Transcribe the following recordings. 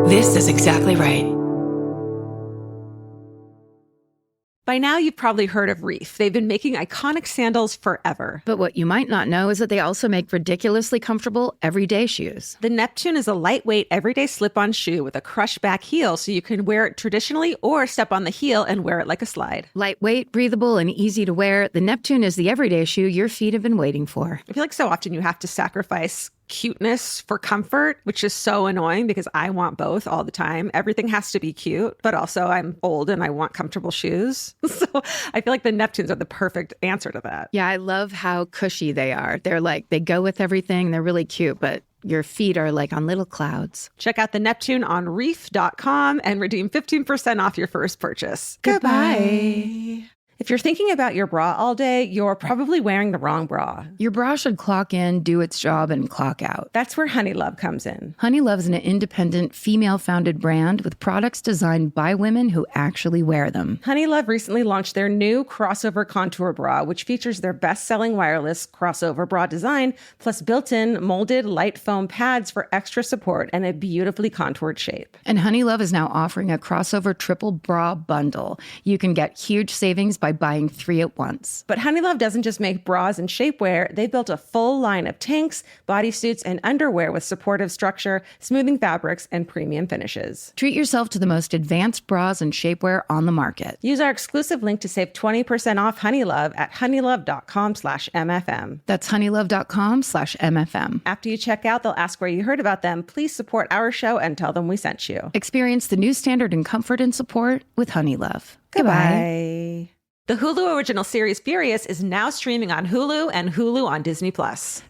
This is exactly right. By now, you've probably heard of Reef. They've been making iconic sandals forever. But what you might not know is that they also make ridiculously comfortable everyday shoes. The Neptune is a lightweight, everyday slip-on shoe with a crushed back heel, so you can wear it traditionally or step on the heel and wear it like a slide. Lightweight, breathable, and easy to wear, the Neptune is the everyday shoe your feet have been waiting for. I feel like so often you have to sacrifice cuteness for comfort, which is so annoying because I want both all the time. Everything has to be cute, but also I'm old and I want comfortable shoes. So I feel like the Neptunes are the perfect answer to that. Yeah, I love how cushy they are. They're like, they go with everything. They're really cute, but your feet are like on little clouds. Check out the Neptune on reef.com and redeem 15% off your first purchase. Goodbye. If you're thinking about your bra all day, you're probably wearing the wrong bra. Your bra should clock in, do its job, and clock out. That's where Honeylove comes in. Honeylove is an independent, female-founded brand with products designed by women who actually wear them. Honeylove recently launched their new crossover contour bra, which features their best-selling wireless crossover bra design, plus built-in molded light foam pads for extra support and a beautifully contoured shape. And Honeylove is now offering a crossover triple bra bundle. You can get huge savings by buying 3 at once. But Honeylove doesn't just make bras and shapewear. They built a full line of tanks, bodysuits, and underwear with supportive structure, smoothing fabrics, and premium finishes. Treat yourself to the most advanced bras and shapewear on the market. Use our exclusive link to save 20% off Honeylove at honeylove.com/MFM. That's honeylove.com/MFM. After you check out, they'll ask where you heard about them. Please support our show and tell them we sent you. Experience the new standard in comfort and support with Honeylove. Goodbye. The Hulu original series Furious is now streaming on Hulu and Hulu on Disney+.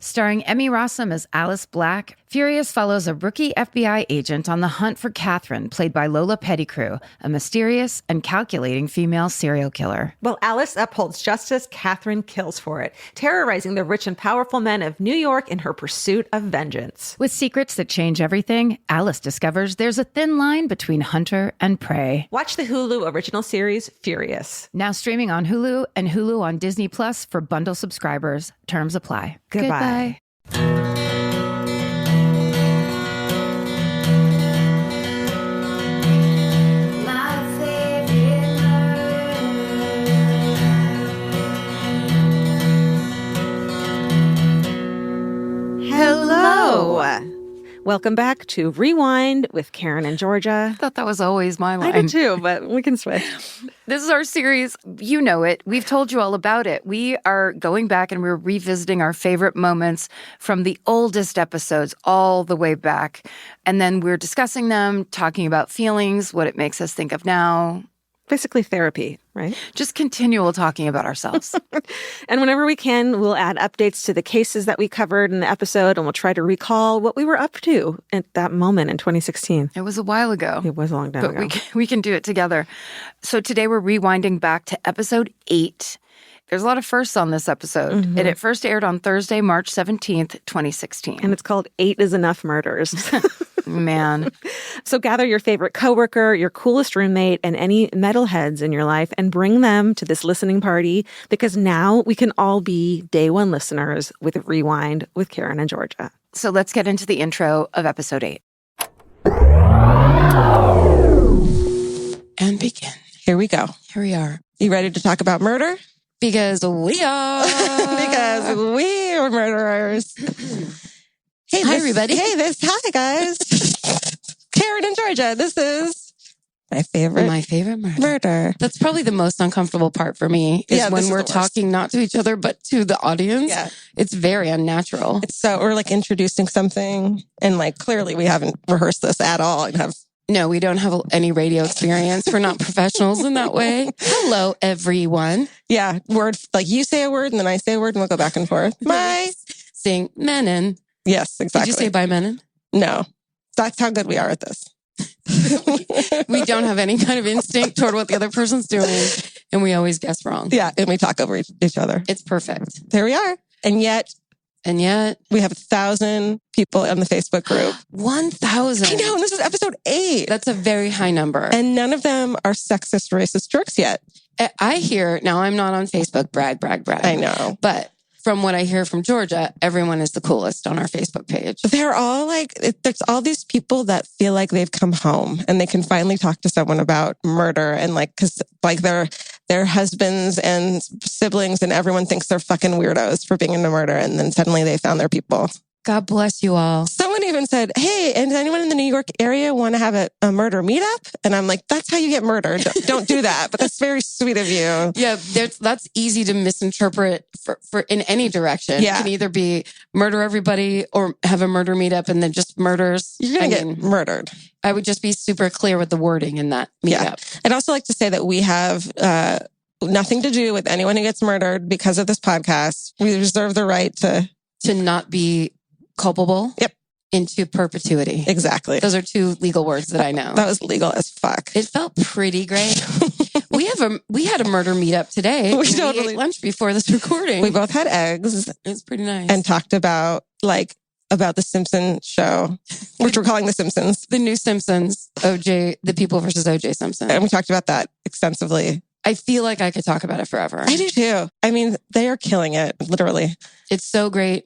Starring Emmy Rossum as Alice Black, Furious follows a rookie FBI agent on the hunt for Catherine, played by Lola Pettigrew, a mysterious and calculating female serial killer. While Alice upholds justice, Catherine kills for it, terrorizing the rich and powerful men of New York in her pursuit of vengeance. With secrets that change everything, Alice discovers there's a thin line between hunter and prey. Watch the Hulu original series Furious. Now streaming on Hulu and Hulu on Disney Plus for bundle subscribers. Terms apply. Goodbye. Hello. Welcome back to Rewind with Karen and Georgia. I thought that was always my line. I did too, but we can switch. This is our series. You know it. We've told you all about it. We are going back and we're revisiting our favorite moments from the oldest episodes all the way back. And then we're discussing them, talking about feelings, what it makes us think of now. Basically therapy, right? Just continual talking about ourselves. And whenever we can, we'll add updates to the cases that we covered in the episode, and we'll try to recall what we were up to at that moment in 2016. It was a while ago. It was a long time ago. But we can do it together. So today we're rewinding back to episode 8. There's a lot of firsts on this episode. Mm-hmm. It first aired on Thursday, March 17th, 2016. And it's called 8 is Enough Murders. Man. So gather your favorite coworker, your coolest roommate, and any metalheads in your life and bring them to this listening party, because now we can all be day one listeners with Rewind with Karen and Georgia. So let's get into the intro of episode 8. And begin. Here we go. Here we are. You ready to talk about murder? Because we are. Because we are murderers. Hey, hi, everybody. Hi, guys. Karen and Georgia, this is my favorite murder. That's probably the most uncomfortable part for me is when we're talking not to each other, but to the audience. Yeah. It's very unnatural. It's so we're like introducing something and like clearly we haven't rehearsed this at all and have. No, we don't have any radio experience. We're not professionals in that way. Hello, everyone. Yeah. Word, like you say a word and then I say a word and we'll go back and forth. Bye. Saying Menon. Yes, exactly. Did you say bye, Menon? No. That's how good we are at this. We don't have any kind of instinct toward what the other person's doing. And we always guess wrong. Yeah. And we talk over each other. It's perfect. There we are. And yet we have 1,000 people on the Facebook group. 1,000. I know. And this is episode 8. That's a very high number. And none of them are sexist, racist jerks yet. I hear, now I'm not on Facebook, brag. I know. But from what I hear from Georgia, everyone is the coolest on our Facebook page. They're all like, there's all these people that feel like they've come home and they can finally talk to someone about murder and like, cause like their husbands and siblings and everyone thinks they're fucking weirdos for being into murder. And then suddenly they found their people. God bless you all. Someone even said, hey, and does anyone in the New York area want to have a murder meetup? And I'm like, that's how you get murdered. Don't do that. But that's very sweet of you. Yeah, that's easy to misinterpret for in any direction. Yeah. It can either be murder everybody or have a murder meetup and then just murders. You're going to get murdered. I would just be super clear with the wording in that meetup. Yeah. I'd also like to say that we have nothing to do with anyone who gets murdered because of this podcast. We reserve the right to not be culpable. Yep. Into perpetuity. Exactly. Those are two legal words that I know. That was legal as fuck. It felt pretty great. We had a murder meatup today. We ate lunch before this recording. We both had eggs. It's pretty nice. And talked about the Simpsons show, which we're calling The Simpsons. The new Simpsons, OJ, The People versus OJ Simpson. And we talked about that extensively. I feel like I could talk about it forever. I do too. I mean, they are killing it, literally. It's so great.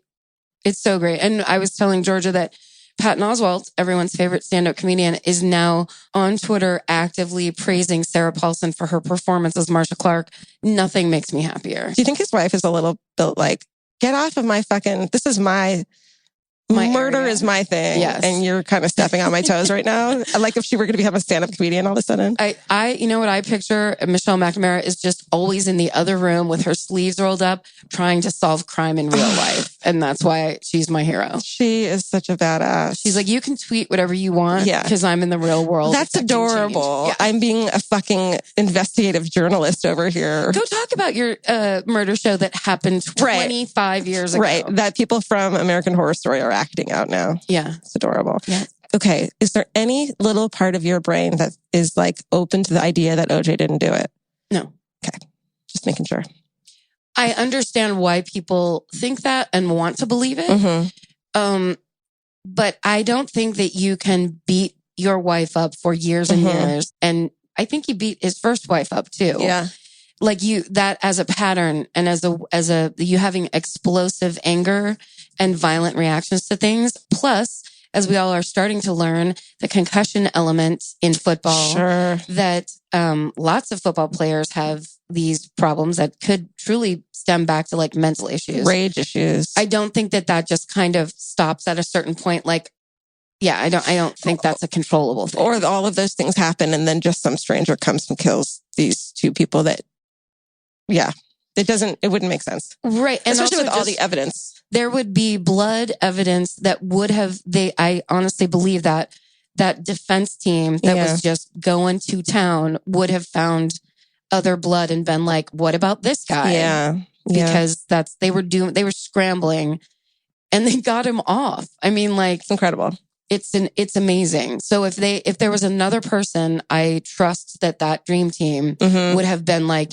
It's so great. And I was telling Georgia that Patton Oswalt, everyone's favorite stand-up comedian, is now on Twitter actively praising Sarah Paulson for her performance as Marsha Clark. Nothing makes me happier. Do you think his wife is a little bit like, get off of my fucking, this is my murder area. Is my thing. Yes. And you're kind of stepping on my toes right now. Like if she were going to become a stand-up comedian all of a sudden. You know what I picture? Michelle McNamara is just always in the other room with her sleeves rolled up, trying to solve crime in real life. And that's why she's my hero. She is such a badass. She's like, you can tweet whatever you want. Yeah. Because I'm in the real world. That's adorable. Yeah. I'm being a fucking investigative journalist over here. Go talk about your murder show that happened 25 years ago. Right. That people from American Horror Story are acting out now. Yeah. It's adorable. Yeah. Okay. Is there any little part of your brain that is like open to the idea that OJ didn't do it? No. Okay. Just making sure. I understand why people think that and want to believe it. Mm-hmm. But I don't think that you can beat your wife up for years and years. And I think he beat his first wife up too. Yeah. Like that as a pattern and as you having explosive anger and violent reactions to things. Plus, as we all are starting to learn, the concussion element in football. Sure. That lots of football players have these problems that could truly stem back to like mental issues. Rage issues. I don't think that just kind of stops at a certain point. Like, yeah, I don't think that's a controllable thing. Or all of those things happen and then just some stranger comes and kills these two people that, yeah, it wouldn't make sense. Right. And especially with all just the evidence. There would be blood evidence that would have, I honestly believe that defense team that was just going to town would have found other blood and been like, what about this guy? Yeah. Because they were scrambling and they got him off. I mean, like, it's incredible. It's amazing. So if there was another person, I trust that dream team would have been like,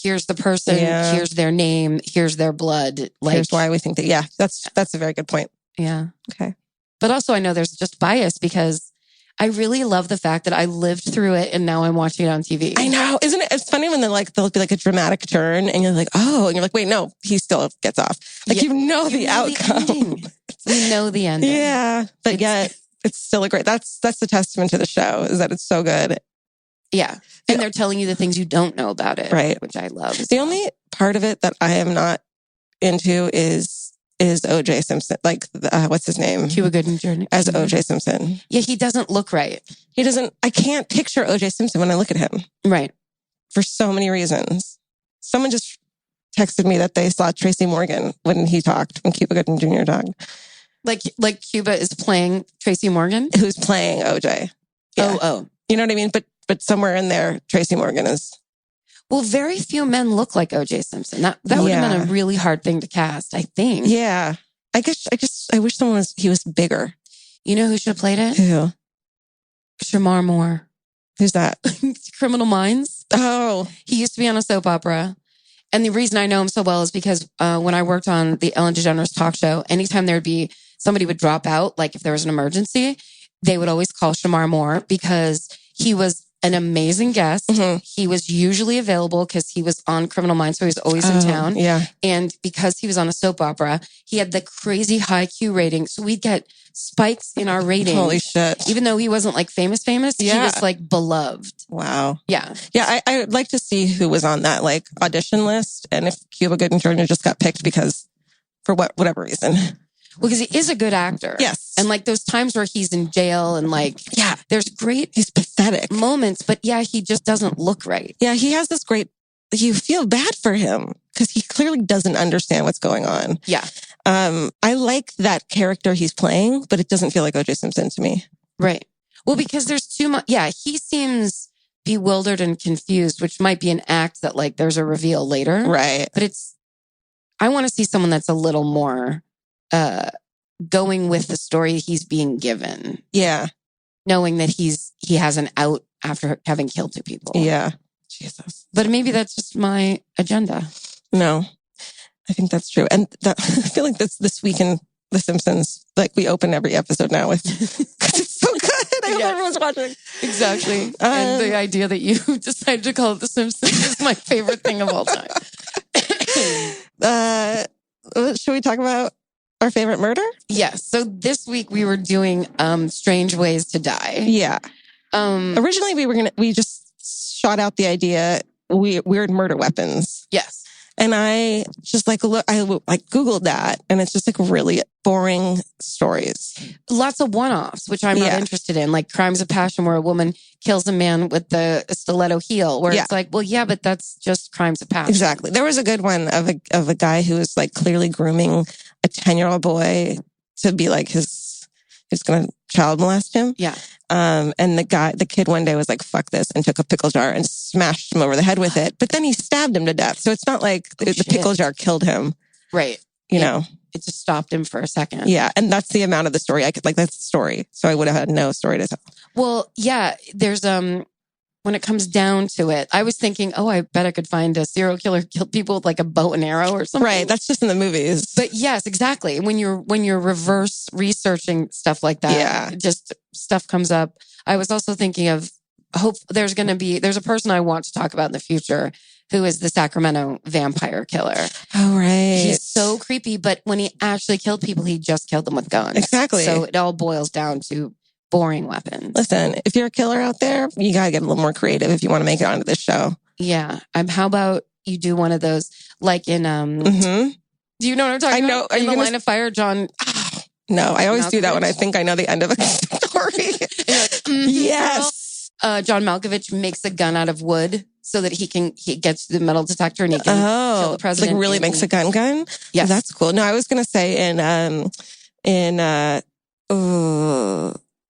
here's the person, here's their name, here's their blood. Like, here's why we think that. Yeah, that's a very good point. Yeah. Okay. But also I know there's just bias because I really love the fact that I lived through it and now I'm watching it on TV. I know. Isn't it? It's funny when there'll be like a dramatic turn and you're like, oh, and you're like, wait, no, he still gets off. Like, you know the outcome. We know the ending. Yeah. But yet it's still that's the testament to the show is that it's so good. Yeah. And they're telling you the things you don't know about it. Right. Which I love. The only part of it that I am not into is OJ Simpson. Like, what's his name? Cuba Gooding Jr. As OJ Simpson. Yeah, he doesn't look right. I can't picture OJ Simpson when I look at him. Right. For so many reasons. Someone just texted me that they saw Tracy Morgan when Cuba Gooding Jr. talked. Like Cuba is playing Tracy Morgan? Who's playing OJ. Yeah. Oh. You know what I mean? But somewhere in there, Tracy Morgan is. Well, very few men look like OJ Simpson. That would have been a really hard thing to cast, I think. Yeah. I wish he was bigger. You know who should have played it? Who? Shamar Moore. Who's that? Criminal Minds. Oh. He used to be on a soap opera. And the reason I know him so well is because when I worked on the Ellen DeGeneres talk show, anytime there would be somebody would drop out, like if there was an emergency, they would always call Shamar Moore because he was an amazing guest. He was usually available because he was on Criminal Minds, so he was always in town. Yeah. And because he was on a soap opera, he had the crazy high Q rating. So we'd get spikes in our rating. Holy shit. Even though he wasn't like famous, he was like beloved. Wow. Yeah. Yeah, I would like to see who was on that like audition list and if Cuba Gooding Jr. just got picked because for whatever reason. Well, because he is a good actor. Yes. And like those times where he's in jail and like, Yeah. there's great He's pathetic. moments, but yeah, he just doesn't look right. Yeah, he has this great, you feel bad for him because he clearly doesn't understand what's going on. Yeah. I like that character he's playing, but it doesn't feel like O.J. Simpson to me. Right. Well, because there's too much. Yeah. He seems bewildered and confused, which might be an act that like there's a reveal later. Right. But I want to see someone that's a little more, going with the story he's being given. Yeah. Knowing that he has an out after having killed 2 people. Yeah. Jesus. But maybe that's just my agenda. No, I think that's true. And I feel like this week in The Simpsons, like we open every episode now with, because it's so good. I hope everyone's watching. Exactly. And the idea that you decided to call it The Simpsons is my favorite thing of all time. Should we talk about our favorite murder? Yes. So this week we were doing Strange Ways to Die. Yeah. Originally we just shot out the idea weird murder weapons. Yes. And I just I Googled that and it's just like really boring stories. Lots of one-offs, which I'm not interested in, like Crimes of Passion where a woman kills a man with the stiletto heel where it's like, well, yeah, but that's just Crimes of Passion. Exactly. There was a good one of a guy who was like clearly grooming a 10-year-old boy to be like who's going to child molest him. Yeah. And the kid one day was like, fuck this, and took a pickle jar and smashed him over the head with it. But then he stabbed him to death. So it's not like the pickle jar killed him. Right. You know? It just stopped him for a second. Yeah. And that's the amount of the story. That's the story. So I would have had no story to tell. Well, yeah, there's, when it comes down to it, I was thinking, I bet I could find a serial killer who killed people with like a bow and arrow or something. Right. That's just in the movies. But yes, exactly. When you're reverse researching stuff like that, just stuff comes up. I was also thinking of there's a person I want to talk about in the future who is the Sacramento vampire killer. Oh, right. He's so creepy, but when he actually killed people, he just killed them with guns. Exactly. So it all boils down to boring weapons. Listen, if you're a killer out there, you got to get a little more creative if you want to make it onto this show. Yeah. How about you do one of those, like in, do you know what I'm talking about? Are in you the gonna... Line of Fire, John. No, I always do that when I think I know the end of a story. Yes. John Malkovich makes a gun out of wood so that he gets the metal detector and he can kill the president. Like really makes a gun? Yes. That's cool. No, I was going to say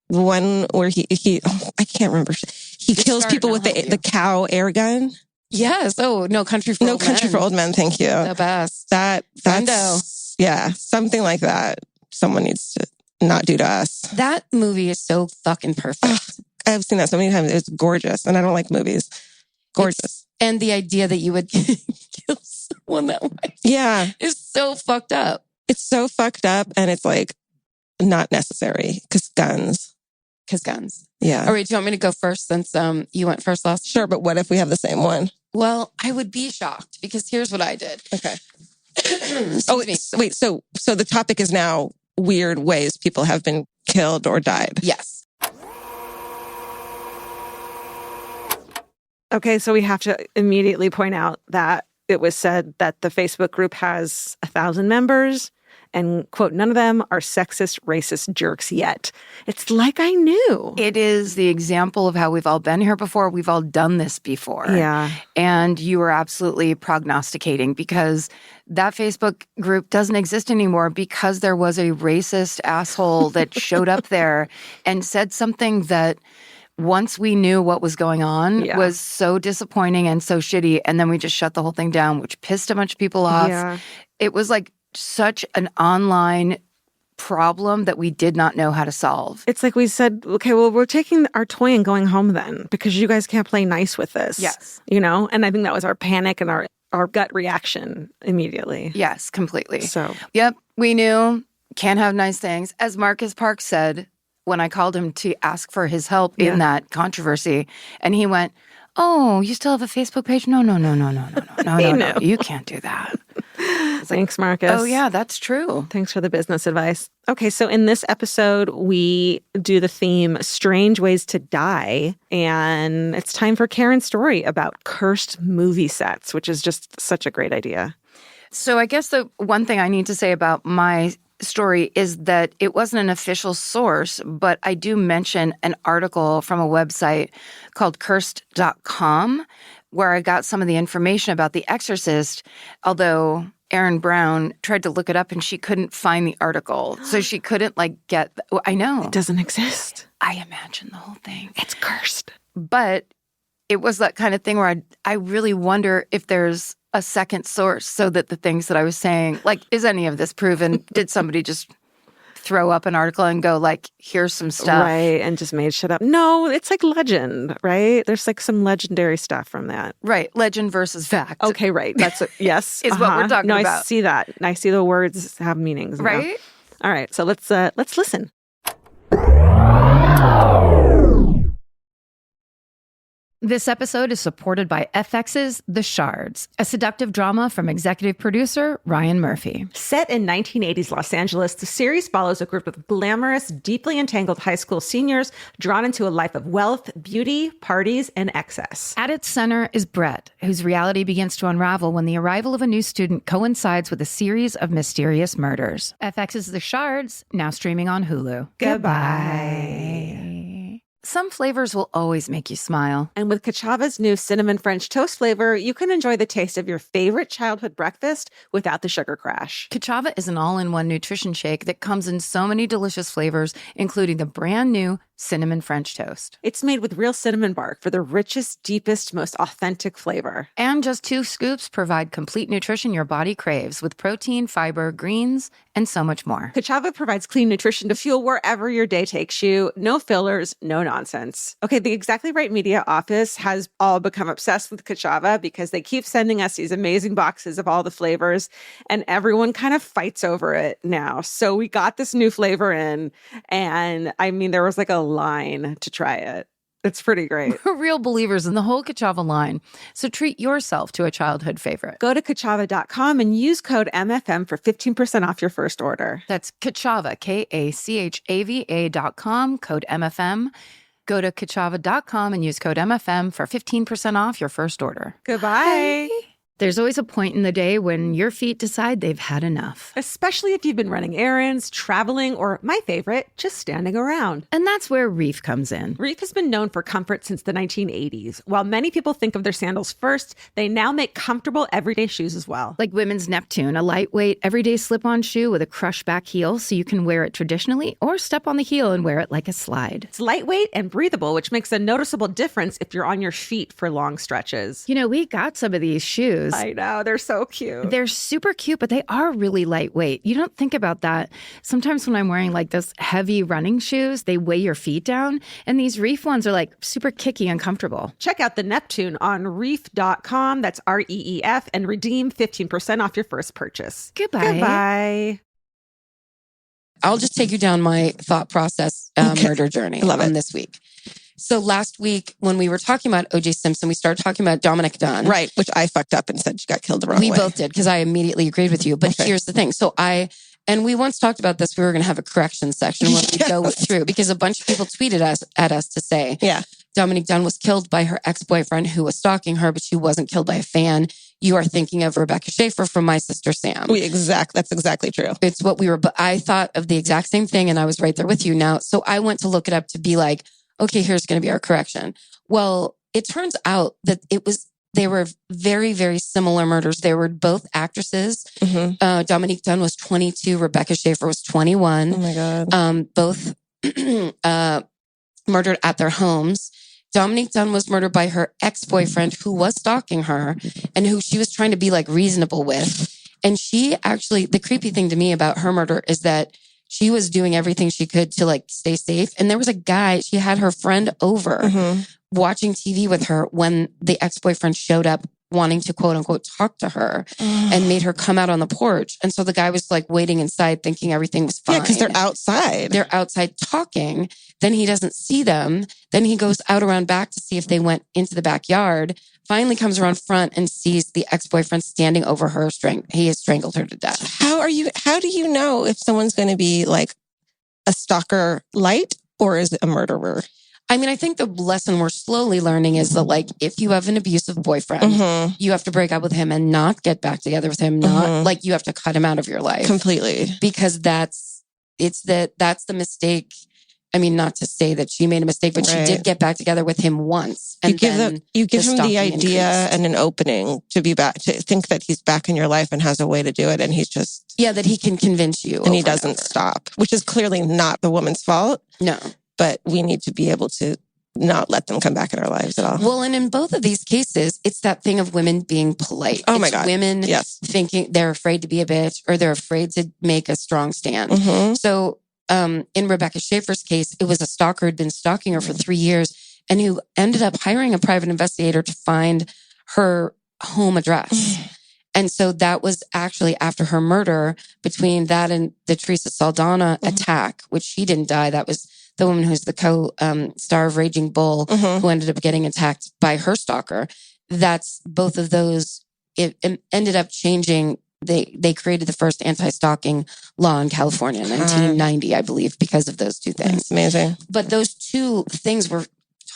one where I can't remember. He kills people with the cow air gun. Yes. Oh, No Country for Old Men. Country for Old Men. Thank you. The best. That's something like that. Someone needs to not do to us. That movie is so fucking perfect. I've seen that so many times. It's gorgeous, and I don't like movies. Gorgeous. And the idea that you would kill someone that way, is so fucked up. It's so fucked up, and it's like not necessary because guns. Yeah. All right. Do you want me to go first since you went first last? Sure, but what if we have the same one? Well, I would be shocked because here's what I did. Okay. Wait. So the topic is now weird ways people have been killed or died. Yes. Okay, so we have to immediately point out that it was said that the Facebook group has 1,000 members and, quote, none of them are sexist, racist jerks yet. It's like I knew. It is the example of how we've all been here before. We've all done this before. Yeah. And you were absolutely prognosticating because that Facebook group doesn't exist anymore because there was a racist asshole that showed up there and said something that once we knew what was going on was so disappointing and so shitty. And then we just shut the whole thing down, which pissed a bunch of people off. Yeah. It was like such an online problem that we did not know how to solve. It's like we said, okay, well, we're taking our toy and going home then because you guys can't play nice with this. Yes. You know? And I think that was our panic and our gut reaction immediately. Yes, completely. So, yep, we knew can't have nice things. As Marcus Parks said, when I called him to ask for his help in that controversy. And he went, "Oh, you still have a Facebook page? No, you can't do that." Thanks, Marcus. Oh, yeah, that's true. Thanks for the business advice. Okay, so in this episode, we do the theme Strange Ways to Die. And it's time for Karen's story about cursed movie sets, which is just such a great idea. So I guess the one thing I need to say about my story is that it wasn't an official source, but I do mention an article from a website called cursed.com where I got some of the information about The Exorcist, although Erin Brown tried to look it up and she couldn't find the article. So she couldn't get, I know. It doesn't exist. I imagine the whole thing. It's cursed. But it was that kind of thing where I really wonder if there's a second source so that the things that I was saying, is any of this proven? Did somebody just throw up an article and go here's some stuff? Right, and just made shit up. No, it's legend, right? There's some legendary stuff from that. Right, legend versus fact. Okay, right. That's yes. Is what we're talking about. I see that. And I see the words have meanings. Right? All right, so let's listen. This episode is supported by FX's The Shards, a seductive drama from executive producer Ryan Murphy. Set in 1980s Los Angeles, the series follows a group of glamorous, deeply entangled high school seniors drawn into a life of wealth, beauty, parties, and excess. At its center is Brett, whose reality begins to unravel when the arrival of a new student coincides with a series of mysterious murders. FX's The Shards, now streaming on Hulu. Goodbye. Some flavors will always make you smile. And with Kachava's new cinnamon French toast flavor, you can enjoy the taste of your favorite childhood breakfast without the sugar crash. Kachava is an all-in-one nutrition shake that comes in so many delicious flavors, including the brand new cinnamon French toast. It's made with real cinnamon bark for the richest, deepest, most authentic flavor. And just 2 scoops provide complete nutrition your body craves with protein, fiber, greens, and so much more. Kachava provides clean nutrition to fuel wherever your day takes you. No fillers, no nonsense. Okay, the Exactly Right Media office has all become obsessed with Kachava because they keep sending us these amazing boxes of all the flavors, and everyone kind of fights over it now. So we got this new flavor in, and I mean, there was a line to try it. It's pretty great. We're real believers in the whole Kachava line. So treat yourself to a childhood favorite. Go to Kachava.com and use code MFM for 15% off your first order. That's Kachava, KACHAVA.com, code MFM. Go to Kachava.com and use code MFM for 15% off your first order. Goodbye. There's always a point in the day when your feet decide they've had enough. Especially if you've been running errands, traveling, or my favorite, just standing around. And that's where Reef comes in. Reef has been known for comfort since the 1980s. While many people think of their sandals first, they now make comfortable everyday shoes as well. Like women's Neptune, a lightweight, everyday slip-on shoe with a crush back heel so you can wear it traditionally or step on the heel and wear it like a slide. It's lightweight and breathable, which makes a noticeable difference if you're on your feet for long stretches. You know, we got some of these shoes. I know, they're so cute. They're super cute, but they are really lightweight. You don't think about that. Sometimes when I'm wearing those heavy running shoes, they weigh your feet down. And these Reef ones are super kicky and comfortable. Check out the Neptune on reef.com. That's REEF, and redeem 15% off your first purchase. Goodbye. Goodbye. I'll just take you down my thought process murder journey on this week. So last week, when we were talking about O.J. Simpson, we started talking about Dominic Dunn. Right, which I fucked up and said she got killed the wrong way. We both did, because I immediately agreed with you. But here's the thing. And we once talked about this. We were going to have a correction section when we go through, because a bunch of people tweeted at us to say, Dominic Dunn was killed by her ex-boyfriend who was stalking her, but she wasn't killed by a fan. You are thinking of Rebecca Schaefer from My Sister Sam. That's exactly true. It's what we were, but I thought of the exact same thing, and I was right there with you now. So I went to look it up to be like, okay, here's going to be our correction. Well, it turns out that they were very, very similar murders. They were both actresses. Mm-hmm. Dominique Dunn was 22. Rebecca Schaefer was 21. Oh my God. Both murdered at their homes. Dominique Dunn was murdered by her ex-boyfriend who was stalking her and who she was trying to be reasonable with. And she actually, the creepy thing to me about her murder is that she was doing everything she could to stay safe. And there was a guy, she had her friend over watching TV with her when the ex-boyfriend showed up wanting to quote unquote talk to her and made her come out on the porch. And so the guy was like waiting inside thinking everything was fine. Yeah, because they're outside. They're outside talking. Then he doesn't see them. Then he goes out around back to see if they went into the backyard. Finally comes around front and sees the ex-boyfriend standing over her. He has strangled her to death. How do you know if someone's going to be like a stalker light or is it a murderer? I mean, I think the lesson we're slowly learning is that, like, if you have an abusive boyfriend, you have to break up with him and not get back together with him. Not like you have to cut him out of your life completely, because that's the mistake. I mean, not to say that she made a mistake, but she did get back together with him once. And you give him the idea increased. and an opening to be back, to think that he's back in your life and has a way to do it, and he's just that he can convince you, and he doesn't stop, which is clearly not the woman's fault. No. But we need to be able to not let them come back in our lives at all. Well, and in both of these cases, it's that thing of women being polite. Oh my God. Women thinking they're afraid to be a bitch or they're afraid to make a strong stand. So in Rebecca Schaefer's case, it was a stalker who'd been stalking her for 3 years and who ended up hiring a private investigator to find her home address. And so that was actually after her murder. Between that and the Teresa Saldana attack, which she didn't die. That was the woman who's the co-star of Raging Bull, who ended up getting attacked by her stalker. That's both of those. It ended up changing. They created the first anti-stalking law in California in 1990, I believe, because of those two things. That's amazing. But those two things were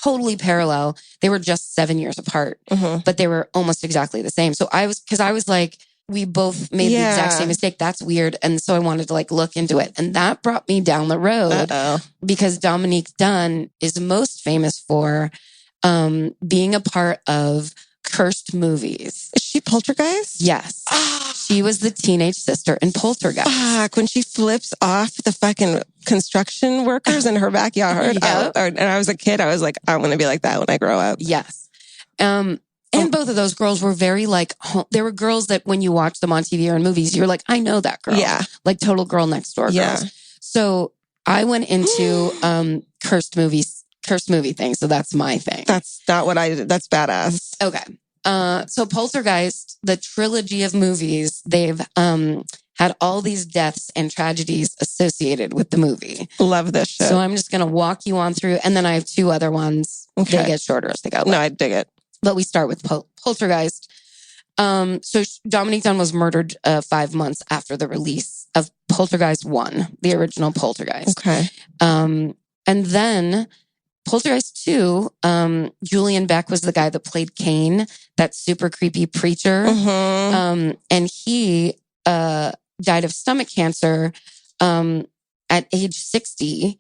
totally parallel. They were just 7 years apart, but they were almost exactly the same. So I was like, we both made the exact same mistake. That's weird. And so I wanted to like look into it. And that brought me down the road because Dominique Dunn is most famous for being a part of cursed movies. Is she Poltergeist? Yes. She was the teenage sister in Poltergeist. Fuck, when she flips off the fucking construction workers in her backyard. And I was a kid. I was like, I want to be like that when I grow up. Yes. And both of those girls were very like, there were girls that when you watch them on TV or in movies, you're like, I know that girl. Yeah. Like total girl next door girls. So I went into cursed movie thing. So that's my thing. That's not what that's badass. Okay. So Poltergeist, the trilogy of movies, they've had all these deaths and tragedies associated with the movie. Love this shit. So I'm just going to walk you on through. And then I have two other ones. Okay. They get shorter as they go. No, I dig it. But we start with Poltergeist. So Dominique Dunn was murdered 5 months after the release of Poltergeist 1, the original Poltergeist. Okay. And then Poltergeist 2, Julian Beck was the guy that played Kane, that super creepy preacher. And he died of stomach cancer at age 60.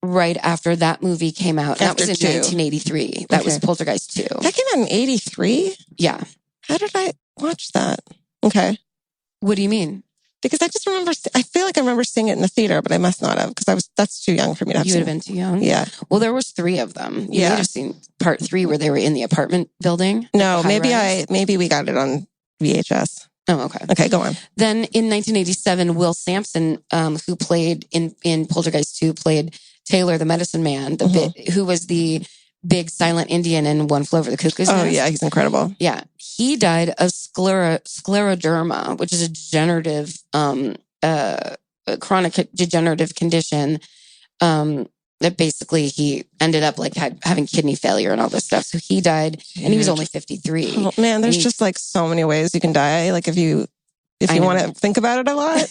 Right after that movie came out. That was in 1983. That was Poltergeist 2. That came out in 83? Yeah. How did I watch that? Okay. What do you mean? Because I just remember, I feel like I remember seeing it in the theater, but I must not have because that's too young for me to have seen. You would have been too young? Yeah. Well, there was 3 of them. You might have seen part 3 where they were in the apartment building. No, maybe we got it on VHS. Oh, okay. Okay, go on. Then in 1987, Will Sampson, who played in Poltergeist 2, played Taylor, the medicine man, who was the big silent Indian in One Flew Over the Cuckoo's Nest. Oh, yeah, he's incredible. Yeah. He died of scleroderma, which is a degenerative, chronic degenerative condition. That basically he ended up like having kidney failure and all this stuff. So he died and he was only 53. Oh, man, there's just like so many ways you can die. Like if you want to think about it a lot,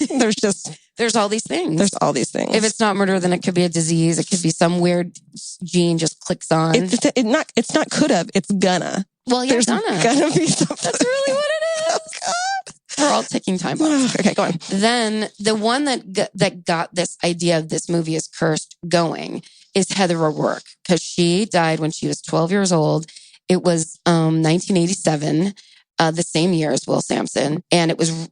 there's all these things. There's all these things. If it's not murder, then it could be a disease. It could be some weird gene just clicks on. It's not could have. It's gonna. Well, yeah, there's gonna be something. That's really what it is. Oh God. We're all ticking time bombs. Okay, go on. Then the one that got this idea of this movie is cursed going is Heather O'Rourke, because she died when she was 12 years old. It was 1987. The same year as Will Sampson. And it was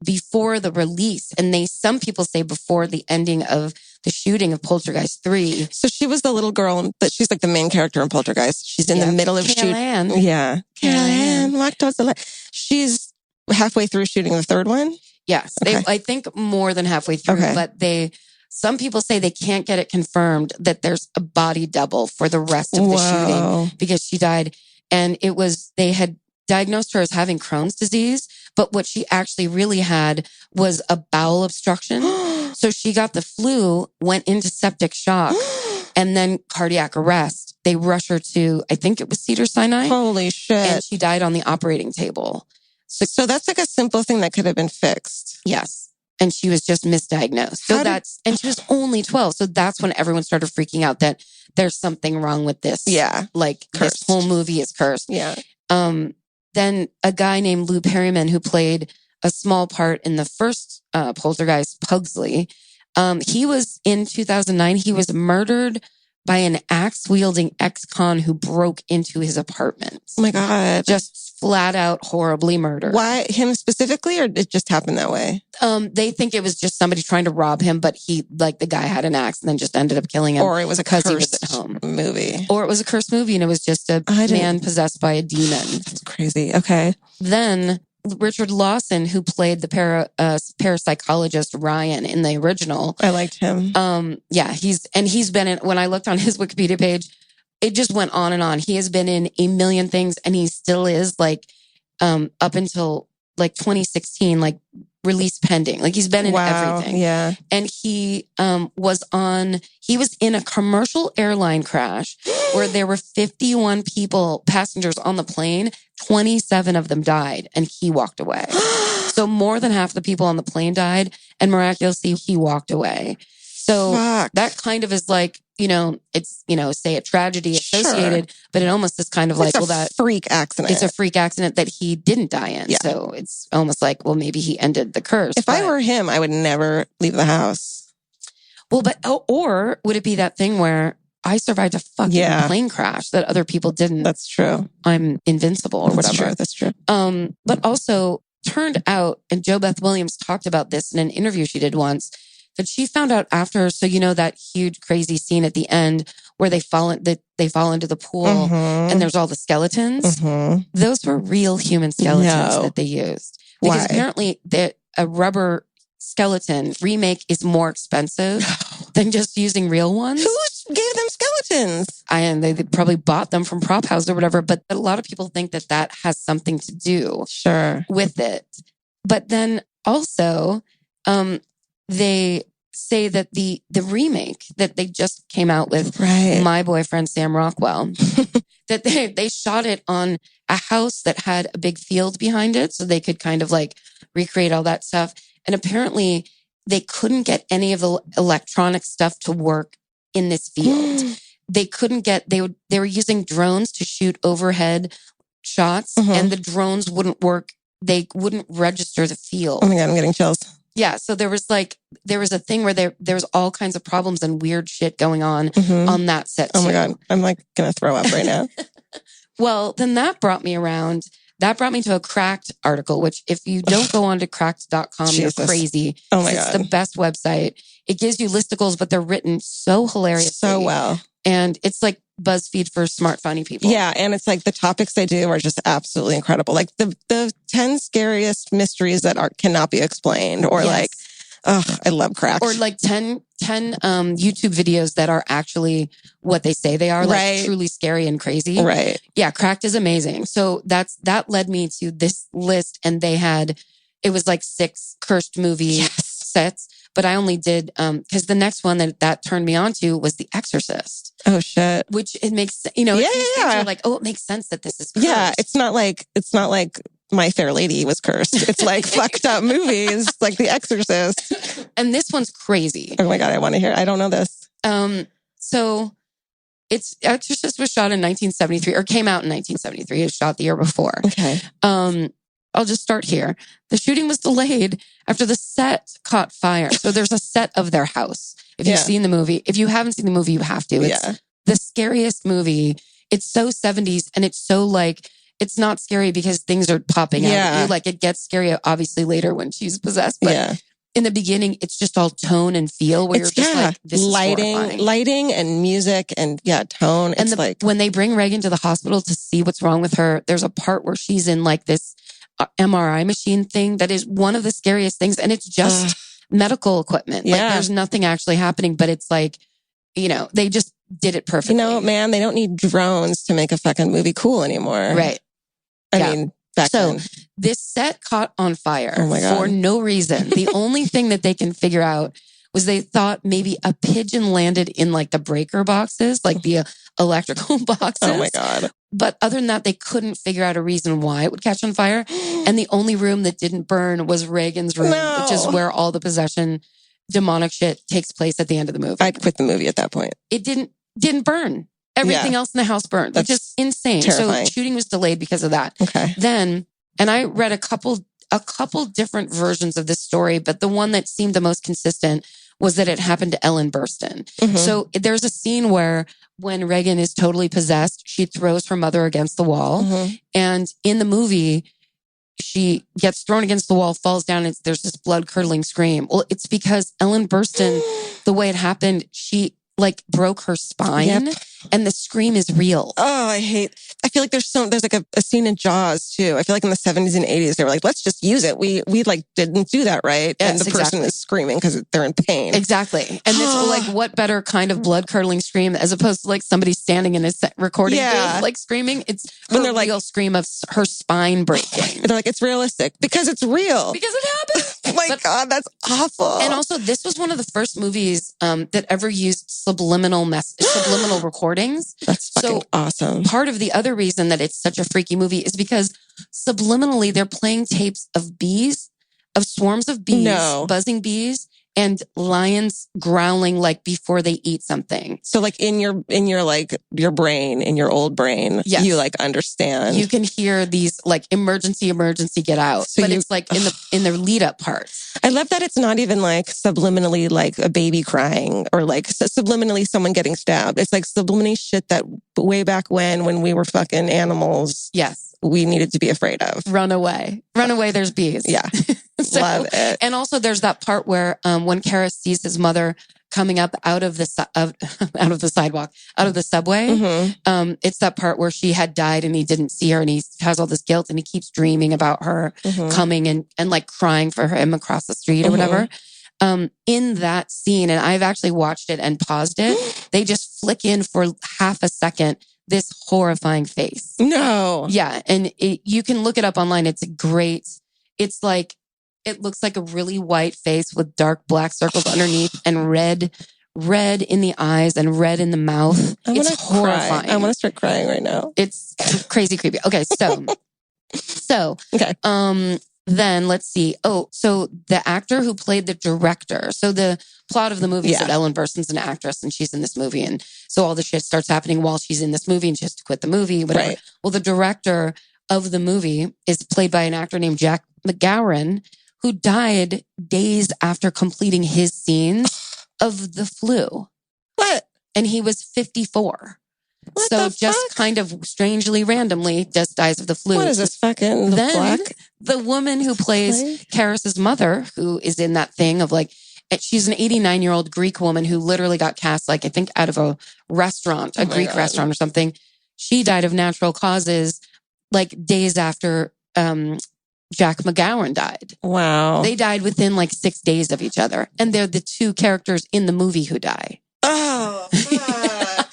before the release. And some people say before the ending of the shooting of Poltergeist 3. So she was the little girl, but she's like the main character in Poltergeist. She's in the middle of shooting. Yeah. Carol Ann walked towards the light. She's halfway through shooting the third one? Yes. Okay. I think more than halfway through, but some people say they can't get it confirmed that there's a body double for the rest of the shooting because she died. And they had diagnosed her as having Crohn's disease, but what she actually really had was a bowel obstruction. So she got the flu, went into septic shock, and then cardiac arrest. They rushed her to, I think it was Cedars-Sinai. Holy shit. And she died on the operating table. So that's like a simple thing that could have been fixed. Yes. And she was just misdiagnosed. And she was only 12. So that's when everyone started freaking out that there's something wrong with this. Yeah. Like Cursed. this whole movie is cursed. Yeah. Then a guy named Lou Perryman, who played a small part in the first Poltergeist, Pugsley, he was in 2009, he was murdered by an axe-wielding ex-con who broke into his apartment. Oh my God. Just flat out horribly murdered. Why him specifically, or it just happened that way? They think it was just somebody trying to rob him, but the guy had an axe and then just ended up killing him. Or it was a because cursed he was at home. movie. Or it was a cursed movie and it was just a man possessed by a demon. That's crazy. Okay. Then Richard Lawson, who played the parapsychologist Ryan in the original. I liked him. Yeah, he's been in, when I looked on his Wikipedia page, it just went on and on. He has been in a million things and he still is up until 2016, release pending. Like he's been in everything. Yeah. And he was in a commercial airline crash where there were 51 passengers on the plane. 27 of them died and he walked away. So more than half the people on the plane died and miraculously he walked away. So that kind of is it's, say a tragedy associated, but it almost is kind of that freak accident. It's a freak accident that he didn't die in. Yeah. So it's almost like, well, maybe he ended the curse. If I were him, I would never leave the house. Well, or would it be that thing where I survived a fucking plane crash that other people didn't? That's true. I'm invincible or whatever. That's true. But also turned out, and Jo Beth Williams talked about this in an interview she did once, that she found out after, so that huge crazy scene at the end where they fall into the pool and there's all the skeletons. Mm-hmm. Those were real human skeletons that they used. Because apparently a rubber skeleton remake is more expensive than just using real ones. Who gave them skeletons? And they probably bought them from Prop House or whatever, but a lot of people think that has something to do with it. But then also, they say that the remake that they just came out with, My Boyfriend Sam Rockwell, that they shot it on a house that had a big field behind it, so they could kind of recreate all that stuff. And apparently they couldn't get any of the electronic stuff to work in this field. They couldn't they were using drones to shoot overhead shots and the drones wouldn't work. They wouldn't register the field. Oh my God, I'm getting chills. Yeah. So there was a thing where there was all kinds of problems and weird shit going on that set too. Oh my God. I'm going to throw up right now. Well, then that brought me to a Cracked article, which if you don't go on to cracked.com, you're crazy. Oh my God. It's the best website. It gives you listicles, but they're written so hilariously. So well. And it's like BuzzFeed for smart, funny people. Yeah. And it's the topics they do are just absolutely incredible. Like the 10 scariest mysteries that cannot be explained, or I love Cracked. Or 10 YouTube videos that are actually what they say they are, truly scary and crazy. Right. Yeah. Cracked is amazing. So that led me to this list, and it was 6 cursed movie sets. But I only did, because the next one that turned me on to was The Exorcist. Oh, shit. Which it makes, you're it makes sense that this is cursed. Yeah, it's not like My Fair Lady was cursed. It's fucked up movies like The Exorcist. And this one's crazy. Oh my God, I want to hear. I don't know this. So Exorcist was shot in 1973, or came out in 1973. It was shot the year before. Okay. I'll just start here. The shooting was delayed after the set caught fire. So there's a set of their house. If you've seen the movie, if you haven't seen the movie, you have to. It's the scariest movie. It's so 70s, and it's so it's not scary because things are popping out at you. It gets scary obviously later when she's possessed. But in the beginning, it's just all tone and feel where you're just this lighting and music and tone. And when they bring Reagan to the hospital to see what's wrong with her, there's a part where she's in this MRI machine thing that is one of the scariest things. And it's just medical equipment. There's nothing actually happening, but it's they just did it perfectly. Man, they don't need drones to make a fucking movie cool anymore. Right. I mean, then. This set caught on fire Oh my God. for no reason. The only thing that they can figure out was they thought maybe a pigeon landed in like the breaker boxes, like the electrical boxes. Oh my God. But other than that, they couldn't figure out a reason why it would catch on fire. And the only room that didn't burn was Reagan's room, which is where all the possession, demonic shit takes place at the end of the movie. I'd quit the movie at that point. It didn't burn. Everything else in the house burned. That's just insane. Terrifying. So shooting was delayed because of that. Okay. Then, and I read a couple different versions of this story, but the one that seemed the most consistent was that it happened to Ellen Burstyn. Mm-hmm. So there's a scene where when Reagan is totally possessed, she throws her mother against the wall. Mm-hmm. And in the movie, she gets thrown against the wall, falls down, and there's this blood-curdling scream. Well, it's because Ellen Burstyn, the way it happened, she like broke her spine, and the scream is real. Oh, I feel like there's like a scene in Jaws too. I feel like in the 70s and 80s, they were like, let's just use it. We like didn't do that right. Yes, and the person is screaming because they're in pain. Exactly. And it's like, what better kind of blood curdling scream as opposed to like somebody standing in a recording booth, like screaming? It's when they're real scream of her spine breaking. They're like, it's realistic because it's real. Because it happened. Oh my God, that's awful. And also, this was one of the first movies that ever used subliminal recordings. That's fucking awesome. Part of the other reason that it's such a freaky movie is because subliminally they're playing tapes of swarms of bees, buzzing bees, and lions growling like before they eat something. So like in your like your brain, in your old brain, you like understand. You can hear these like emergency, get out. So it's like in the lead up parts. I love that it's not even like subliminally like a baby crying or like subliminally someone getting stabbed. It's like subliminally shit that way back when we were fucking animals. Yes. We needed to be afraid of. Run away, there's bees. Yeah. Love it. And also there's that part where when Karras sees his mother coming up out of the sidewalk, out of the subway, it's that part where she had died and he didn't see her and he has all this guilt and he keeps dreaming about her coming and like crying for him across the street or whatever. In that scene, and I've actually watched it and paused it, they just flick in for half a second this horrifying face. No. Yeah. And you can look it up online. It's great. It's like, it looks like a really white face with dark black circles underneath and red in the eyes and red in the mouth. It's horrifying. I want to start crying right now. It's crazy creepy. Okay. Okay. Then let's see. Oh, so the actor who played the director. So the plot of the movie is that Ellen Burstyn's an actress and she's in this movie. And so all the shit starts happening while she's in this movie and she has to quit the movie, whatever. Right. Well, the director of the movie is played by an actor named Jack McGowan, who died days after completing his scenes of the flu. What? And he was 54. What so just kind of strangely, randomly, just dies of the flu. What is this fucking Then the woman who plays Karras's mother, who is in that thing of like, she's an 89-year-old Greek woman who literally got cast, like, I think out of a restaurant, a Greek restaurant or something. She died of natural causes, like days after Jack McGowan died. Wow. They died within like 6 days of each other. And they're the two characters in the movie who die. Oh, fuck.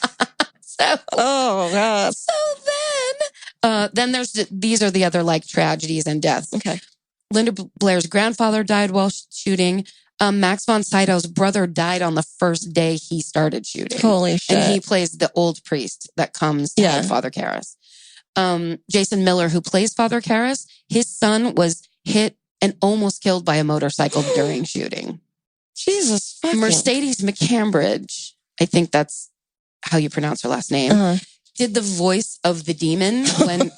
Oh, God. So then these are the other like tragedies and deaths. Okay. Linda Blair's grandfather died while shooting. Max von Sydow's brother died on the first day he started shooting. Holy shit. And he plays the old priest that comes to help Father Karras. Jason Miller, who plays Father Karras, his son was hit and almost killed by a motorcycle during shooting. Jesus fucking. Mercedes McCambridge, I think that's how you pronounce her last name, did the voice of the demon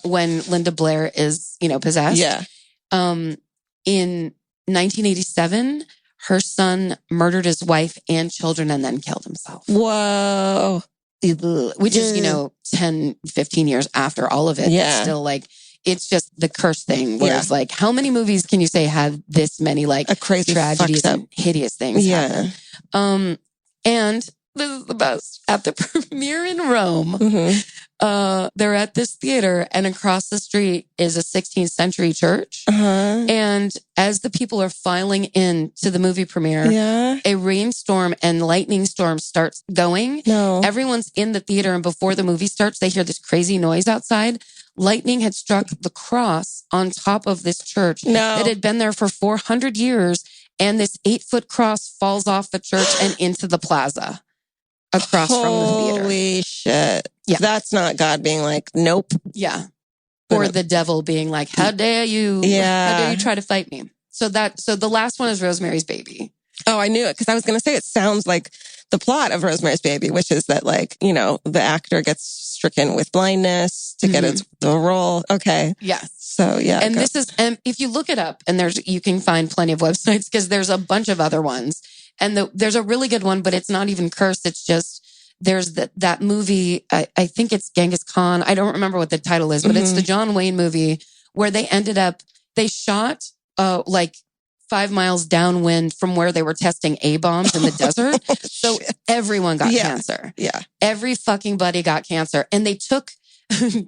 when Linda Blair is, possessed. Yeah. In 1987, her son murdered his wife and children and then killed himself. Whoa. Which is, 10, 15 years after all of it. Yeah. It's still like, it's just the curse thing where it's like, how many movies can you say have this many like a crazy tragedies and hideous things happen? And this is the best. At the premiere in Rome, they're at this theater and across the street is a 16th century church. And as the people are filing in to the movie premiere, a rainstorm and lightning storm starts going. No. Everyone's in the theater and before the movie starts, they hear this crazy noise outside. lightning had struck the cross on top of this church No. that had been there for 400 years. And this 8-foot cross falls off the church and into the plaza across from the theater. Holy shit. Yeah. That's not God being like, nope. Yeah. Or the devil being like, how dare you? Yeah. How dare you try to fight me? So the last one is Rosemary's Baby. Oh, I knew it because I was going to say it sounds like the plot of Rosemary's Baby, which is that like, you know, the actor gets stricken with blindness to get the role. Okay. Yes. So yeah. And this is, and if you look it up, and you can find plenty of websites because there's a bunch of other ones. And there's a really good one, but it's not even cursed. It's just, there's that movie. I think it's Genghis Khan. I don't remember what the title is, but it's the John Wayne movie where they shot like 5 miles downwind from where they were testing A-bombs in the desert. So everyone got cancer. Yeah. Every fucking buddy got cancer. And they took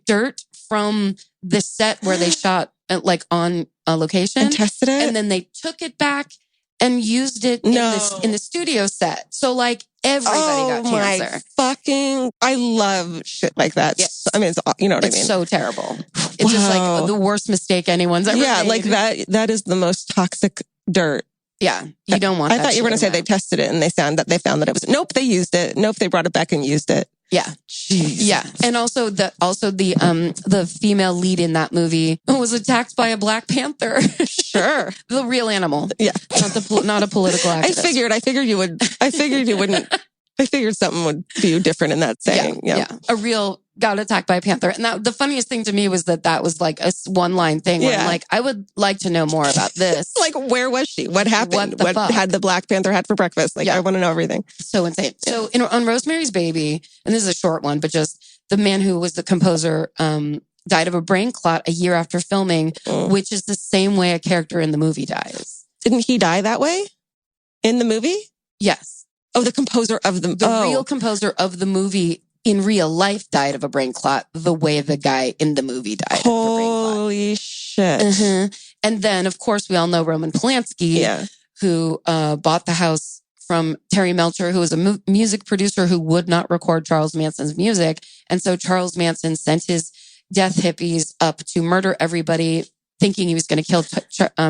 dirt from the set where they shot like on a location. And tested it? And then they took it back and used it in the studio set. So like everybody got cancer. I love shit like that. Yes. I mean, it's, you know what I mean? It's so terrible. It's just like the worst mistake anyone's ever made. Like that is the most toxic dirt. Yeah. You don't want I that. thought you were going to say they tested it and they found that it was, nope, they used it. Nope, they brought it back and used it. Yeah. Jeez. Yeah. And also the female lead in that movie was attacked by a Black Panther. Sure. The real animal. Yeah. Not a political activist. I figured you wouldn't. I figured something would be different in that saying. Yeah. A real got attacked by a panther. And the funniest thing to me was that was like a one-line thing where I'm like, I would like to know more about this. Like, where was she? What happened? What had the Black Panther had for breakfast? Like, I want to know everything. So insane. So on Rosemary's Baby, and this is a short one, but just the man who was the composer died of a brain clot a year after filming, which is the same way a character in the movie dies. Didn't he die that way in the movie? Yes. Oh, the composer of the real composer of the movie in real life died of a brain clot the way the guy in the movie died of a brain clot. Holy shit. And then, of course, we all know Roman Polanski, who bought the house from Terry Melcher, who was a music producer who would not record Charles Manson's music. And so Charles Manson sent his death hippies up to murder everybody, thinking he was going to kill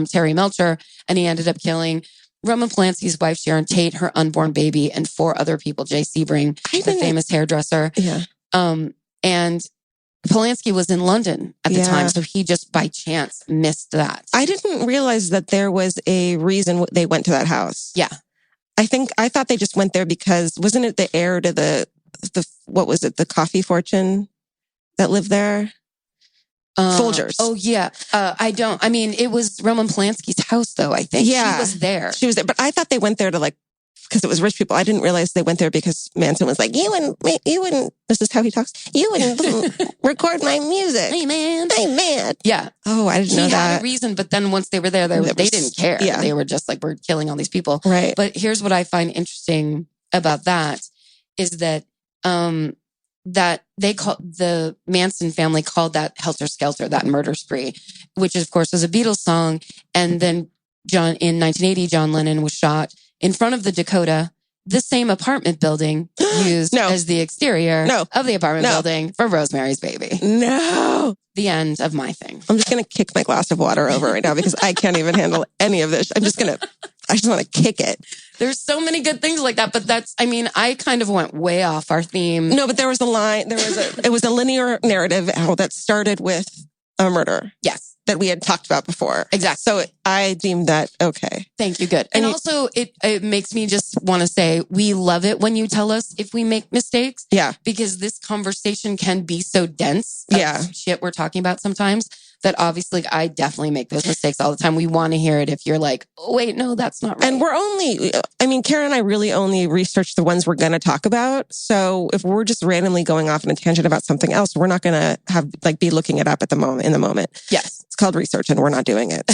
Terry Melcher. And he ended up killing Roman Polanski's wife, Sharon Tate, her unborn baby, and 4 other people, Jay Sebring, the famous hairdresser. Yeah. And Polanski was in London at the time, so he just by chance missed that. I didn't realize that there was a reason they went to that house. Yeah. I thought they just went there because, wasn't it the heir to the what was it, the coffee fortune that lived there? Folgers. Oh, yeah. It was Roman Polanski's house, though, I think. Yeah. She was there. But I thought they went there to because it was rich people. I didn't realize they went there because Manson was like, you wouldn't, this is how he talks, you wouldn't record my music. Hey, man. Yeah. Oh, I didn't know that. He had a reason, but then once they were there, they didn't care. Yeah. They were just like, we're killing all these people. Right. But here's what I find interesting about that is that they the Manson family called that Helter Skelter, that murder spree, which of course was a Beatles song. And then in 1980, John Lennon was shot in front of the Dakota, the same apartment building used as the exterior of the apartment building for Rosemary's Baby. No. The end of my thing. I'm just going to kick my glass of water over right now because I can't even handle any of this. I just want to kick it. There's so many good things like that, but I kind of went way off our theme. No, but there was a line, it was a linear narrative that started with a murder. Yes. That we had talked about before. Exactly. So I deemed that okay. Thank you. Good. And also it makes me just want to say, we love it when you tell us if we make mistakes. Yeah. Because this conversation can be so dense. Shit we're talking about sometimes that obviously I definitely make those mistakes all the time. We want to hear it if you're like, oh, wait, no, that's not right. And Karen and I really only research the ones we're going to talk about. So if we're just randomly going off on a tangent about something else, we're not going to be looking it up in the moment. Yes. It's called research and we're not doing it.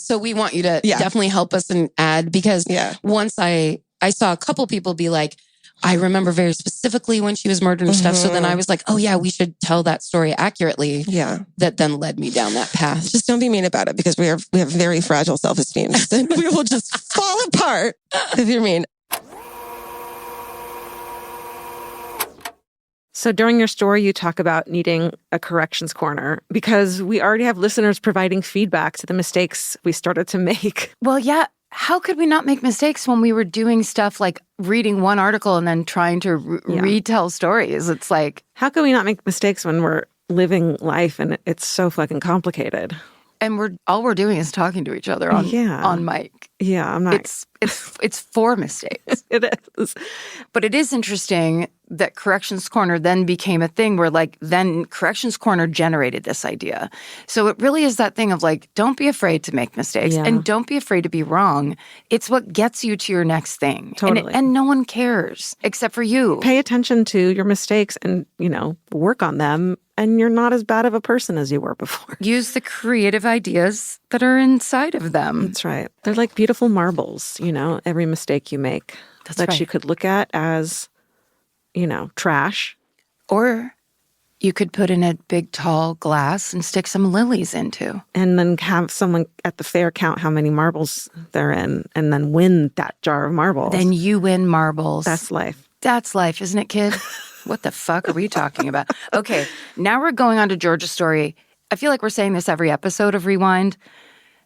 So we want you to definitely help us and add because once I saw a couple people be like, I remember very specifically when she was murdered and stuff. So then I was like, oh yeah, we should tell that story accurately. Yeah. That then led me down that path. Just don't be mean about it because we have very fragile self-esteem. We will just fall apart if you're mean. So during your story, you talk about needing a corrections corner because we already have listeners providing feedback to the mistakes we started to make. Well, yeah. How could we not make mistakes when we were doing stuff like reading one article and then trying to retell stories? It's like, how could we not make mistakes when we're living life and it's so fucking complicated? And all we're doing is talking to each other on mic. Yeah, I'm not. It's for mistakes. It is. But it is interesting that Corrections Corner then became a thing where then Corrections Corner generated this idea. So it really is that thing of don't be afraid to make mistakes and don't be afraid to be wrong. It's what gets you to your next thing. Totally. And no one cares except for you. Pay attention to your mistakes and, work on them. And you're not as bad of a person as you were before. Use the creative ideas that are inside of them. That's right. They're like beautiful marbles, every mistake you make. That's that right. you could look at as, trash. Or you could put in a big, tall glass and stick some lilies into. And then have someone at the fair count how many marbles they're in and then win that jar of marbles. Then you win marbles. That's life. That's life, isn't it, kid? What the fuck are we talking about? Okay, now we're going on to Georgia's story. I feel like we're saying this every episode of Rewind,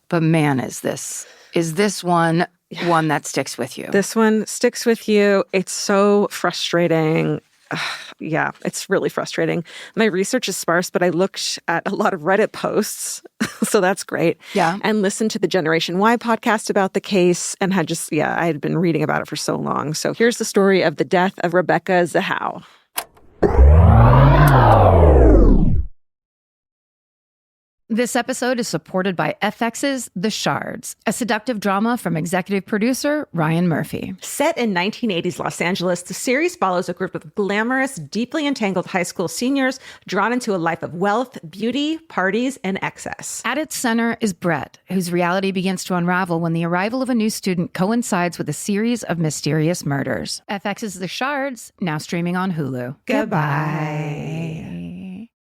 but man, is this one that sticks with you. This one sticks with you. It's so frustrating. Yeah, it's really frustrating. My research is sparse, but I looked at a lot of Reddit posts, so that's great. Yeah. And listened to the Generation Y podcast about the case and I had been reading about it for so long. So here's the story of the death of Rebecca Zahau. This episode is supported by FX's The Shards, a seductive drama from executive producer Ryan Murphy. Set in 1980s Los Angeles, the series follows a group of glamorous, deeply entangled high school seniors drawn into a life of wealth, beauty, parties, and excess. At its center is Brett, whose reality begins to unravel when the arrival of a new student coincides with a series of mysterious murders. FX's The Shards, now streaming on Hulu. Goodbye.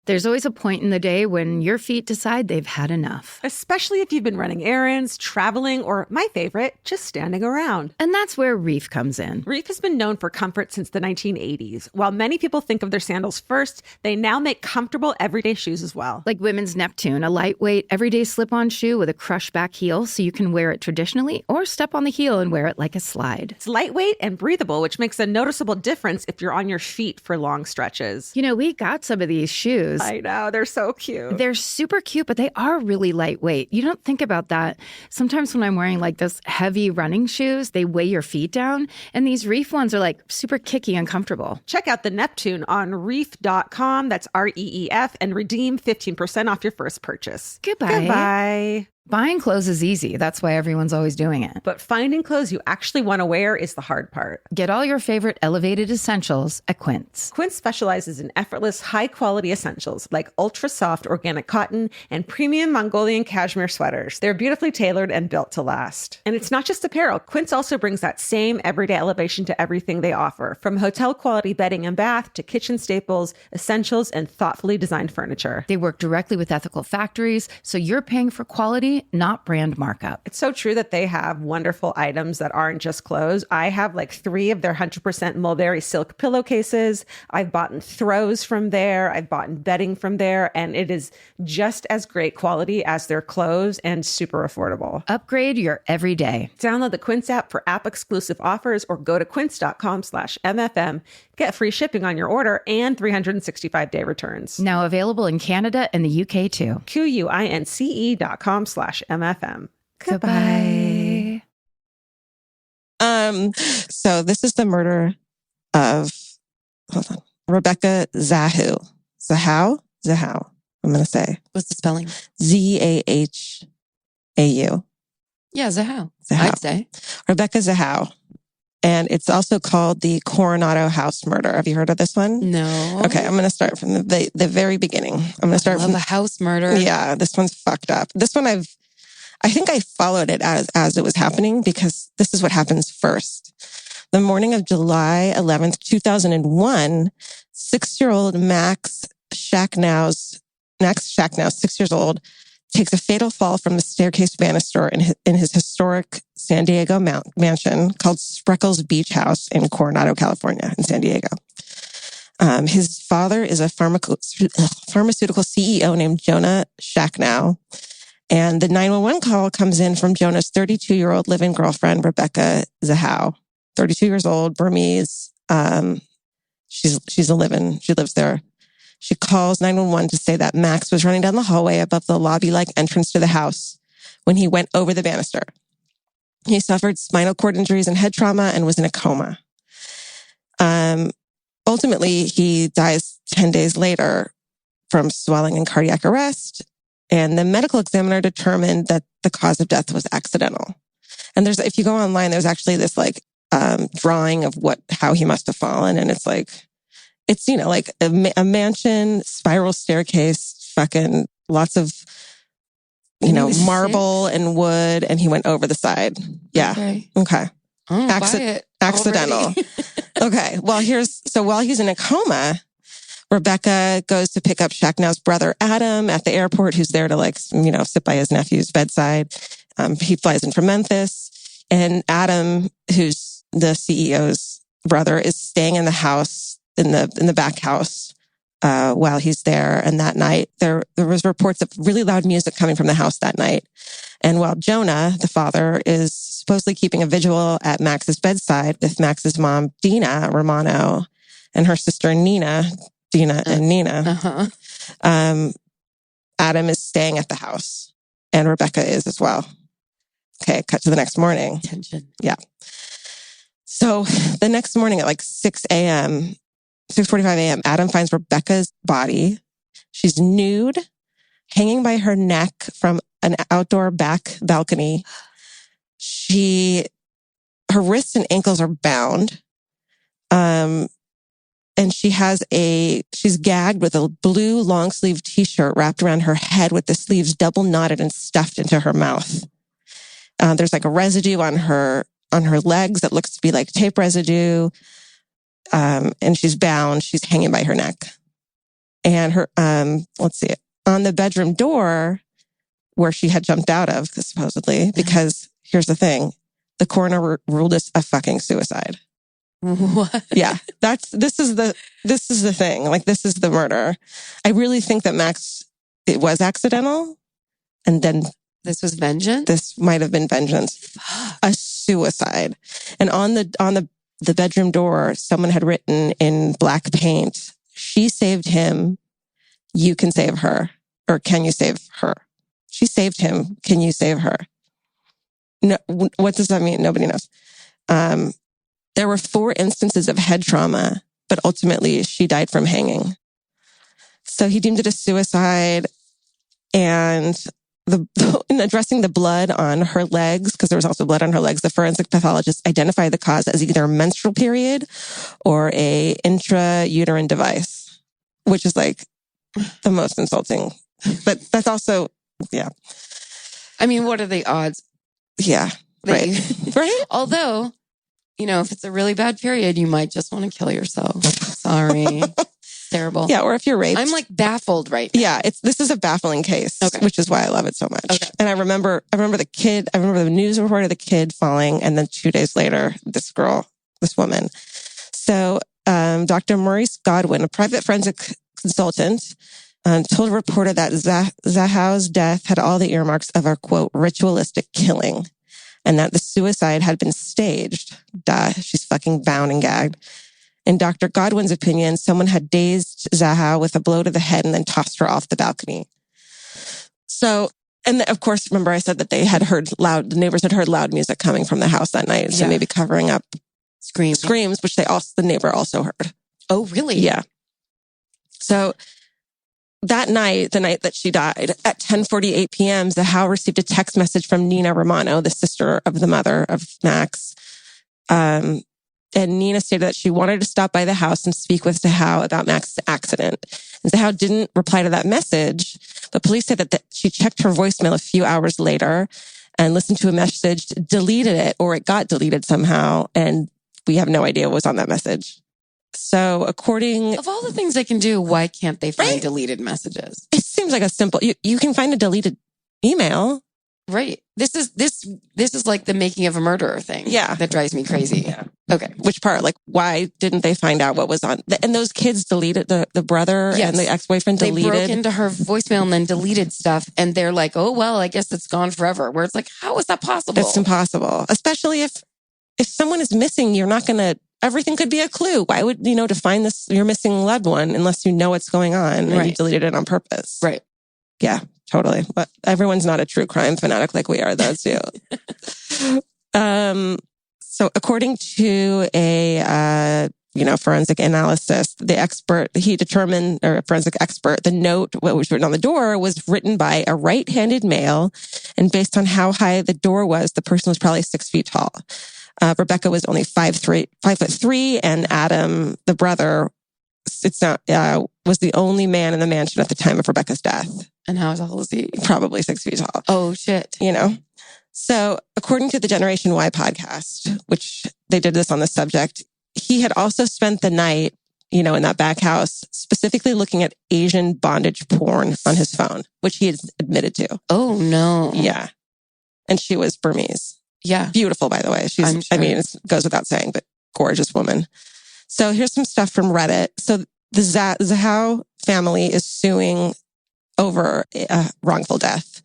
There's always a point in the day when your feet decide they've had enough. Especially if you've been running errands, traveling, or my favorite, just standing around. And that's where Reef comes in. Reef has been known for comfort since the 1980s. While many people think of their sandals first, they now make comfortable everyday shoes as well. Like women's Neptune, a lightweight, everyday slip-on shoe with a crush back heel so you can wear it traditionally or step on the heel and wear it like a slide. It's lightweight and breathable, which makes a noticeable difference if you're on your feet for long stretches. We got some of these shoes. I know, they're so cute. They're super cute, but they are really lightweight. You don't think about that. Sometimes when I'm wearing this heavy running shoes, they weigh your feet down. And these Reef ones are super kicky and comfortable. Check out the Neptune on reef.com. That's REEF and redeem 15% off your first purchase. Goodbye. Goodbye. Buying clothes is easy. That's why everyone's always doing it. But finding clothes you actually want to wear is the hard part. Get all your favorite elevated essentials at Quince. Quince specializes in effortless, high-quality essentials like ultra-soft organic cotton and premium Mongolian cashmere sweaters. They're beautifully tailored and built to last. And it's not just apparel. Quince also brings that same everyday elevation to everything they offer, from hotel-quality bedding and bath to kitchen staples, essentials, and thoughtfully designed furniture. They work directly with ethical factories, so you're paying for quality, not brand markup. It's so true that they have wonderful items that aren't just clothes. I have 3 of their 100% mulberry silk pillowcases. I've bought throws from there. I've bought bedding from there. And it is just as great quality as their clothes and super affordable. Upgrade your everyday. Download the Quince app for app-exclusive offers or go to quince.com/MFM. Get free shipping on your order and 365-day returns. Now available in Canada and the UK too. QUINCE.com/MFM. Goodbye. So this is the murder of, Rebecca Zahau. Zahau? I'm going to say. What's the spelling? Zahau. Yeah, Zahau. Zahau. I'd say. Rebecca Zahau. And it's also called the Coronado House murder. Have you heard of this one? No. Okay, I'm going to start from the very beginning. I'm going to start Love from a house murder. Yeah, this one's fucked up. This one I think I followed it as it was happening because this is what happens first. The morning of July 11th, 2001, 6-year-old Max Shacknow, 6 years old, takes a fatal fall from the staircase banister in his historic San Diego mansion called Spreckles Beach House in Coronado, California, in San Diego. His father is a pharmaceutical CEO named Jonah Shacknow. And the 911 call comes in from Jonah's 32-year-old live-in girlfriend, Rebecca Zahau, 32 years old, Burmese. She's a live-in. She lives there. She calls 911 to say that Max was running down the hallway above the lobby-like entrance to the house when he went over the banister. He suffered spinal cord injuries and head trauma and was in a coma. Ultimately, he dies 10 days later from swelling and cardiac arrest. And the medical examiner determined that the cause of death was accidental. And if you go online, there's actually this drawing of how he must have fallen. And it's like a mansion, spiral staircase, fucking lots of, marble and wood. And he went over the side. Yeah. Okay. Accidental. Okay. Well, while he's in a coma, Rebecca goes to pick up Shacknow's brother, Adam, at the airport, who's there to sit by his nephew's bedside. He flies in from Memphis, and Adam, who's the CEO's brother, is staying in the house, in the back house, while he's there. And that night, there was reports of really loud music coming from the house that night. And while Jonah, the father, is supposedly keeping a vigil at Max's bedside with Max's mom, Dina Romano, and her sister, Nina, Adam is staying at the house, and Rebecca is as well. Okay, cut to the next morning. Tension. Yeah. So the next morning at 6:45 a.m., Adam finds Rebecca's body. She's nude, hanging by her neck from an outdoor back balcony. Her wrists and ankles are bound. And she's gagged with a blue long sleeve t-shirt wrapped around her head with the sleeves double knotted and stuffed into her mouth. There's a residue on her legs that looks to be like tape residue. And she's bound. She's hanging by her neck. And her, on the bedroom door where she had jumped out of, supposedly, because here's the thing, the coroner ruled this a fucking suicide. What? Yeah, this is the thing. This is the murder. I really think that it was accidental, and then this was vengeance. This might have been vengeance, a suicide. And on the bedroom door, someone had written in black paint, "She saved him. You can save her, or can you save her? She saved him. Can you save her?" No, what does that mean? Nobody knows. There were 4 instances of head trauma, but ultimately she died from hanging. So he deemed it a suicide. And in addressing the blood on her legs, because there was also blood on her legs, the forensic pathologist identified the cause as either a menstrual period or a intrauterine device, which is the most insulting. But that's also, yeah. I mean, what are the odds? Yeah. Right. Right. Although, if it's a really bad period, you might just want to kill yourself. Sorry. Terrible. Yeah. Or if you're raped. I'm baffled right now. Yeah. This is a baffling case, which is why I love it so much. Okay. And I remember the news report of the kid falling. And then 2 days later, this woman. So, Dr. Maurice Godwin, a private forensic consultant, told a reporter that Zahau's death had all the earmarks of a, quote, ritualistic killing, and that the suicide had been staged. Duh, she's fucking bound and gagged. In Dr. Godwin's opinion, someone had dazed Zahau with a blow to the head and then tossed her off the balcony. So, and of course, remember I said that the neighbors had heard loud music coming from the house that night. So maybe covering up screams, which the neighbor also heard. Oh, really? Yeah. So that night, the night that she died, at 10:48 p.m., Zahau received a text message from Nina Romano, the sister of the mother of Max. And Nina stated that she wanted to stop by the house and speak with Zahau about Max's accident. And Zahau didn't reply to that message, but police said that she checked her voicemail a few hours later and listened to a message, deleted it, or it got deleted somehow, and we have no idea what was on that message. So according... Of all the things they can do, why can't they find deleted messages? It seems like a simple... You can find a deleted email. Right. This is like the making of a murderer thing. Yeah. That drives me crazy. Yeah. Okay. Which part? Like, why didn't they find out what was on? And those kids deleted, the brother and the ex-boyfriend deleted. They broke into her voicemail and then deleted stuff. And they're like, oh, well, I guess it's gone forever. Where it's like, how is that possible? It's impossible. Especially if someone is missing, you're not going to, everything could be a clue. Why would, to find your missing loved one unless you know what's going on and you deleted it on purpose. Right. Yeah, totally. But everyone's not a true crime fanatic like we are, though, too. So according to a, forensic analysis, forensic expert, the note, what was written on the door was written by a right-handed male. And based on how high the door was, the person was probably 6 feet tall. Rebecca was only 5'3", and Adam, the brother, was the only man in the mansion at the time of Rebecca's death. And how tall is he? Probably 6 feet tall. Oh, shit. So according to the Generation Y podcast, which they did this on the subject, he had also spent the night, in that back house, specifically looking at Asian bondage porn on his phone, which he had admitted to. Oh, no. Yeah. And she was Burmese. Yeah. Beautiful, by the way. It goes without saying, but gorgeous woman. So here's some stuff from Reddit. So the Zahau family is suing over wrongful death.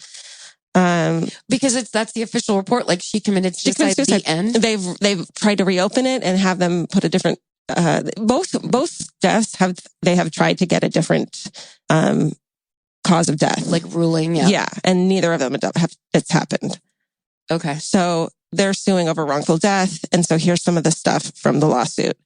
Because that's the official report. Like she committed suicide at the end. They've tried to reopen it and have them put a different, both deaths they have tried to get a different, cause of death. Like ruling. Yeah. Yeah. And neither of them it's happened. Okay. So they're suing over wrongful death. And so here's some of the stuff from the lawsuit.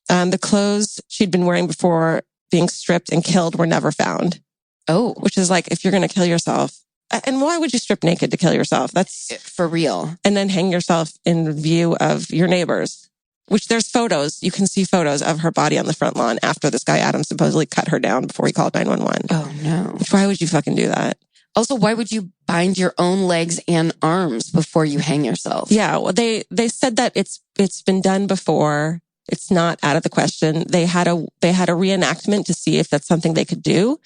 The clothes she'd been wearing before being stripped and killed were never found. Oh. Which is like, if you're going to kill yourself, and why would you strip naked to kill yourself? That's for real. And then hang yourself in view of your neighbors, which there's photos. You can see photos of her body on the front lawn after this guy, Adam, supposedly cut her down before he called 911. Oh, no. Which, why would you fucking do that? Also, why would you bind your own legs and arms before you hang yourself? Yeah, well, they said that it's been done before. It's not out of the question. They had a reenactment to see if that's something they could do.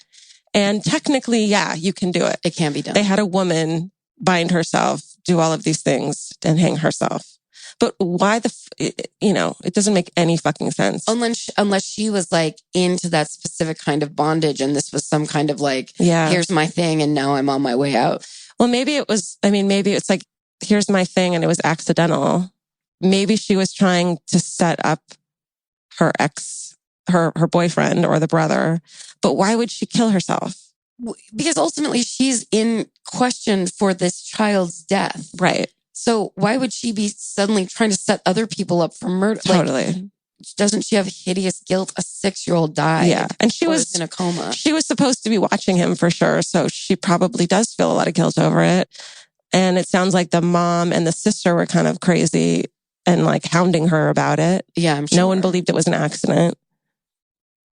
And technically, yeah, you can do it. It can be done. They had a woman bind herself, do all of these things, and hang herself. But why it doesn't make any fucking sense. Unless she was like into that specific kind of bondage and this was some kind of like, here's my thing and now I'm on my way out. Well, maybe it's like, here's my thing and it was accidental. Maybe she was trying to set up her her boyfriend or the brother. But why would she kill herself? Because ultimately she's in question for this child's death. Right. So why would she be suddenly trying to set other people up for murder? Totally. Like, doesn't she have hideous guilt? A 6-year-old died. Yeah. And she was in a coma. She was supposed to be watching him for sure. So she probably does feel a lot of guilt over it. And it sounds like the mom and the sister were kind of crazy and like hounding her about it. Yeah, I'm sure. No one believed it was an accident.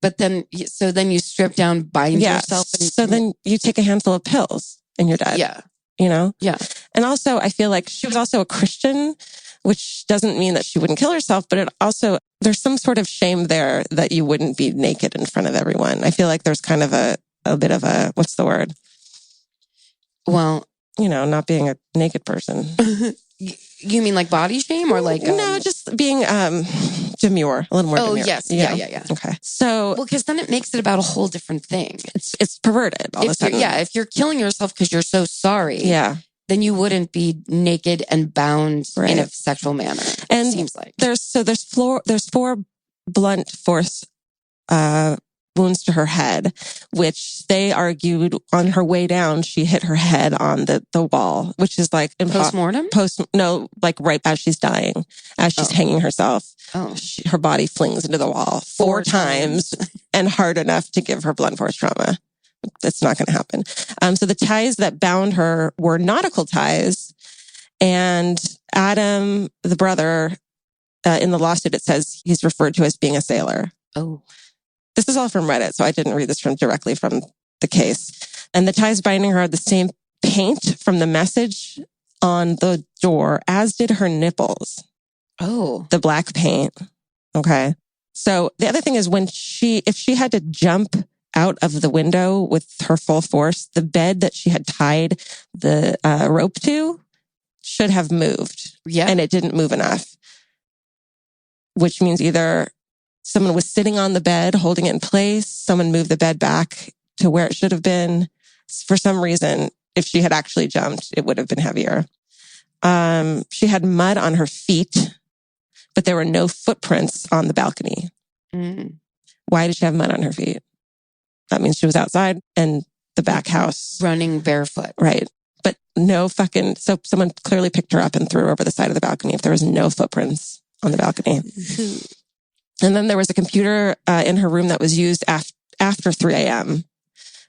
But then you strip down, bind yourself. So then you take a handful of pills and you're dead. Yeah. Yeah. And also, I feel like she was also a Christian, which doesn't mean that she wouldn't kill herself, but there's some sort of shame there that you wouldn't be naked in front of everyone. I feel like there's kind of a bit of a, what's the word? Well, not being a naked person. You mean like body shame or like... No, just being demure, a little more demure. Oh, yes. Yeah. Okay. So... Well, because then it makes it about a whole different thing. It's perverted all of a sudden. If you're killing yourself because you're so sorry, then you wouldn't be naked and bound in a sexual manner. And it seems like. There's 4 blunt force wounds to her head, which they argued on her way down, she hit her head on the wall, which is like post-mortem? Like right as she's dying, as she's hanging herself. Oh. Her body flings into the wall 4 times and hard enough to give her blunt force trauma. That's not going to happen. So the ties that bound her were nautical ties, and Adam, the brother, in the lawsuit, it says he's referred to as being a sailor. Oh. This is all from Reddit, so I didn't read this directly from the case. And the ties binding her are the same paint from the message on the door, as did her nipples. Oh. The black paint. Okay. So the other thing is if she had to jump out of the window with her full force, the bed that she had tied the rope to should have moved. Yeah. And it didn't move enough. which means either someone was sitting on the bed holding it in place, someone moved the bed back to where it should have been. For some reason, if she had actually jumped, it would have been heavier. She had mud on her feet, but there were no footprints on the balcony. Mm. Why did she have mud on her feet? That means she was outside and the back house. Running barefoot. Right. But no fucking, so someone clearly picked her up and threw her over the side of the balcony if there was no footprints on the balcony. And then there was a computer in her room that was used after 3 a.m.,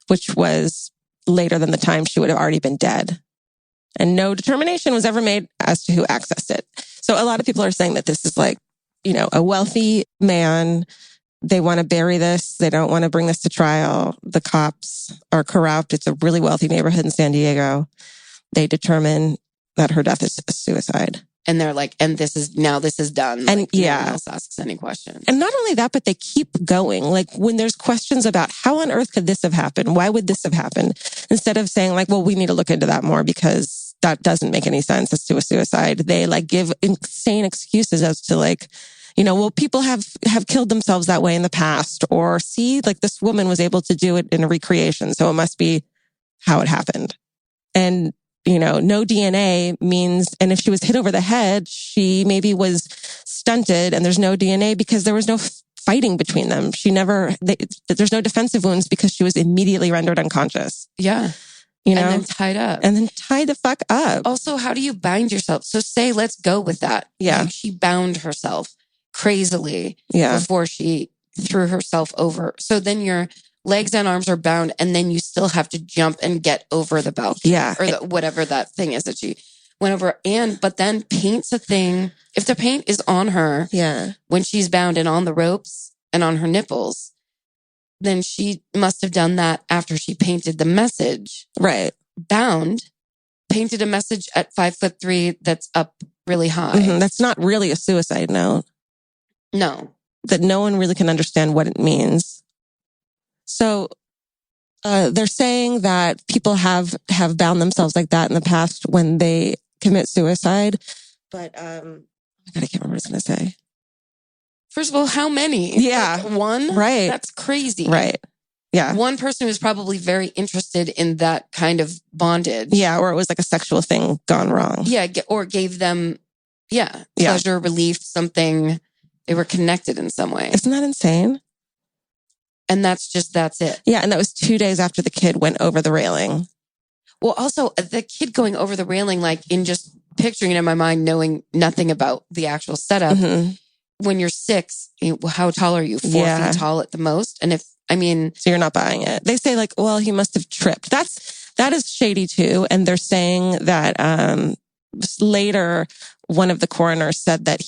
which was later than the time she would have already been dead. And no determination was ever made as to who accessed it. So a lot of people are saying that this is like, a wealthy man. They want to bury this. They don't want to bring this to trial. The cops are corrupt. It's a really wealthy neighborhood in San Diego. They determine that her death is a suicide. And they're like, and this is done. And like, no one else asks any questions. And not only that, but they keep going. Like when there's questions about how on earth could this have happened? Why would this have happened? Instead of saying like, well, we need to look into that more because that doesn't make any sense as to a suicide. They like give insane excuses as to like, well, people have killed themselves that way in the past, or see, like this woman was able to do it in a recreation. So it must be how it happened. And, no DNA means, and if she was hit over the head, she maybe was stunted and there's no DNA because there was no fighting between them. There's no defensive wounds because she was immediately rendered unconscious. Yeah. And then tied up. And then tied the fuck up. Also, how do you bind yourself? So say, let's go with that. Yeah. Like she bound herself crazily yeah. before she threw herself over. So then your legs and arms are bound and then you still have to jump and get over the balcony. Yeah. Or whatever that thing is that she went over. But then paints a thing. If the paint is on her when she's bound and on the ropes and on her nipples, then she must have done that after she painted the message. Right. Bound, painted a message at 5'3" that's up really high. Mm-hmm. That's not really a suicide note. No. That no one really can understand what it means. So they're saying that people have bound themselves like that in the past when they commit suicide. But I can't remember what I was going to say. First of all, how many? Yeah. Like one? Right. That's crazy. Right. Yeah. One person was probably very interested in that kind of bondage. Yeah. Or it was like a sexual thing gone wrong. Yeah. Or gave them, pleasure, relief, something. They were connected in some way. Isn't that insane? And that's it. Yeah. And that was 2 days after the kid went over the railing. Well, also the kid going over the railing, like in just picturing it in my mind, knowing nothing about the actual setup. Mm-hmm. When you're 6, how tall are you? 4 feet tall at the most. And so you're not buying it. They say like, well, he must have tripped. That is shady too. And they're saying that, later one of the coroners said that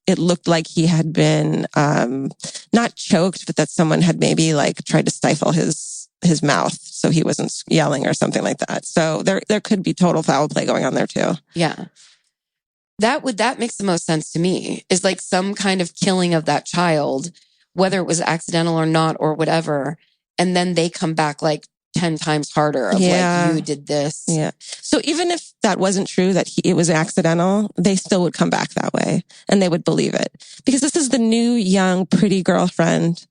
it looked like he had been, not choked, but that someone had maybe like tried to stifle his mouth so he wasn't yelling or something like that. So there could be total foul play going on there too. Yeah. That makes the most sense to me, is like some kind of killing of that child, whether it was accidental or not or whatever. And then they come back like 10 times harder of like, you did this. Yeah. So even if that wasn't true, that it was accidental, they still would come back that way and they would believe it, because this is the new, young, pretty girlfriend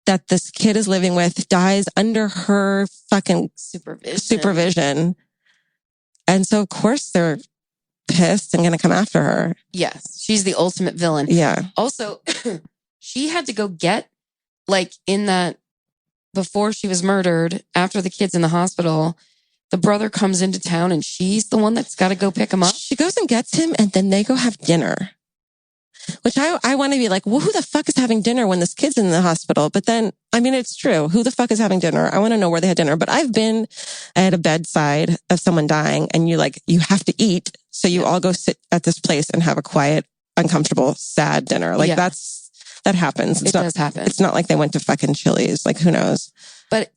that this kid is living with, dies under her fucking supervision. And so of course they're pissed and going to come after her. Yes. She's the ultimate villain. Yeah. Also, she had to go get like in that, before she was murdered, after the kid's in the hospital, the brother comes into town and she's the one that's got to go pick him up. She goes and gets him and then they go have dinner, which I want to be like, well, who the fuck is having dinner when this kid's in the hospital? But then, it's true. Who the fuck is having dinner? I want to know where they had dinner. But I've been at a bedside of someone dying and you have to eat. So you all go sit at this place and have a quiet, uncomfortable, sad dinner. That happens. It does happen. It's not like they went to fucking Chili's. Like, who knows? But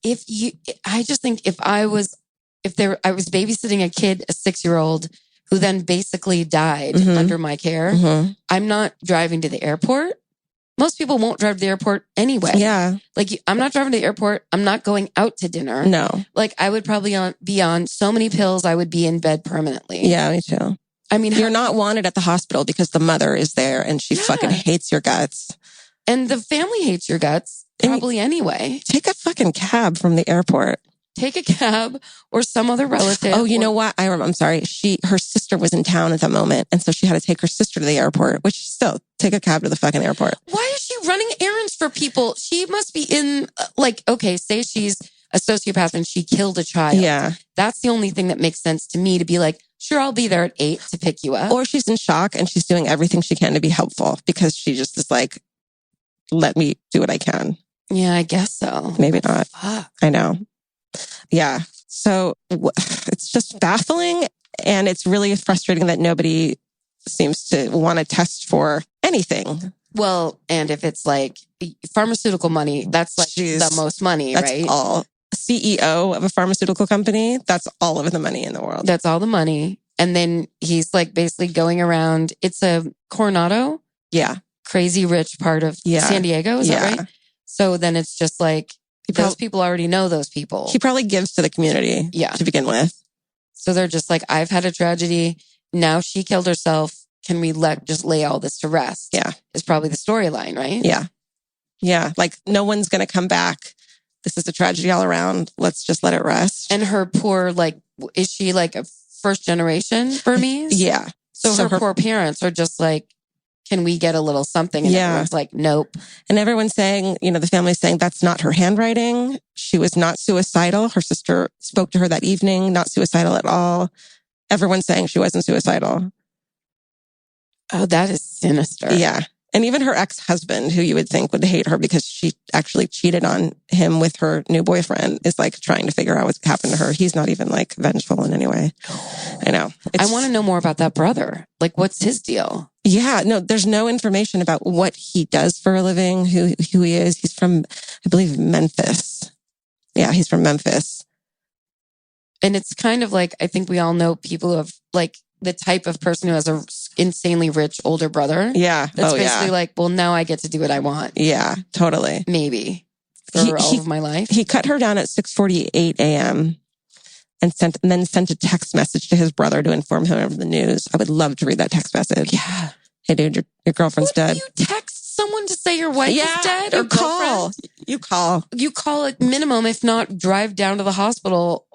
I just think I was babysitting a kid, a 6-year-old, who then basically died under my care. Mm-hmm. I'm not driving to the airport. Most people won't drive to the airport anyway. Yeah. Like, I'm not driving to the airport. I'm not going out to dinner. No. Like, I would probably be on so many pills, I would be in bed permanently. Yeah, me too. I mean, you're not wanted at the hospital because the mother is there and she fucking hates your guts. And the family hates your guts probably anyway. Take a fucking cab from the airport. Take a cab or some other relative. Oh, you know what? I'm sorry. Her sister was in town at that moment. And so she had to take her sister to the airport, which still take a cab to the fucking airport. Why is she running errands for people? She must be in okay, say she's a sociopath and she killed a child. Yeah. That's the only thing that makes sense to me to be like, sure, I'll be there at 8 to pick you up. Or she's in shock and she's doing everything she can to be helpful because she just is like, let me do what I can. Yeah, I guess so. Maybe not. Fuck. I know. Yeah. So it's just baffling. And it's really frustrating that nobody seems to want to test for anything. Well, and if it's like pharmaceutical money, that's like the most money, that's right? All. CEO of a pharmaceutical company, that's all of the money in the world. That's all the money. And then he's like basically going around. It's a Coronado. Yeah. Crazy rich part of San Diego. Is that right? So then it's just like those people already know those people. He probably gives to the community to begin with. So they're just like, I've had a tragedy. Now she killed herself. Can we just lay all this to rest? Yeah. Is probably the storyline, right? Yeah. Yeah. Like no one's going to come back. This is a tragedy all around. Let's just let it rest. And her poor, is she like a first generation Burmese? Yeah. So her poor parents are just like, can we get a little something? And everyone's like, nope. And everyone's saying, the family's saying that's not her handwriting. She was not suicidal. Her sister spoke to her that evening, not suicidal at all. Everyone's saying she wasn't suicidal. Oh, that is sinister. Yeah. And even her ex-husband, who you would think would hate her because she actually cheated on him with her new boyfriend, is like trying to figure out what's happened to her. He's not even like vengeful in any way. I know. I want to know more about that brother. Like, what's his deal? Yeah, no, there's no information about what he does for a living, who he is. He's from, I believe, Memphis. Yeah, he's from Memphis. And it's kind of like, I think we all know people who have like the type of person who has a insanely rich older brother. Yeah. That's basically like, well, now I get to do what I want. Yeah, totally. Maybe for all of my life. He cut her down at 6:48 a.m. and then sent a text message to his brother to inform him of the news. I would love to read that text message. Yeah. Hey, dude, your girlfriend's dead. You text someone to say your wife is dead? Or call. You call. You call at minimum, if not drive down to the hospital.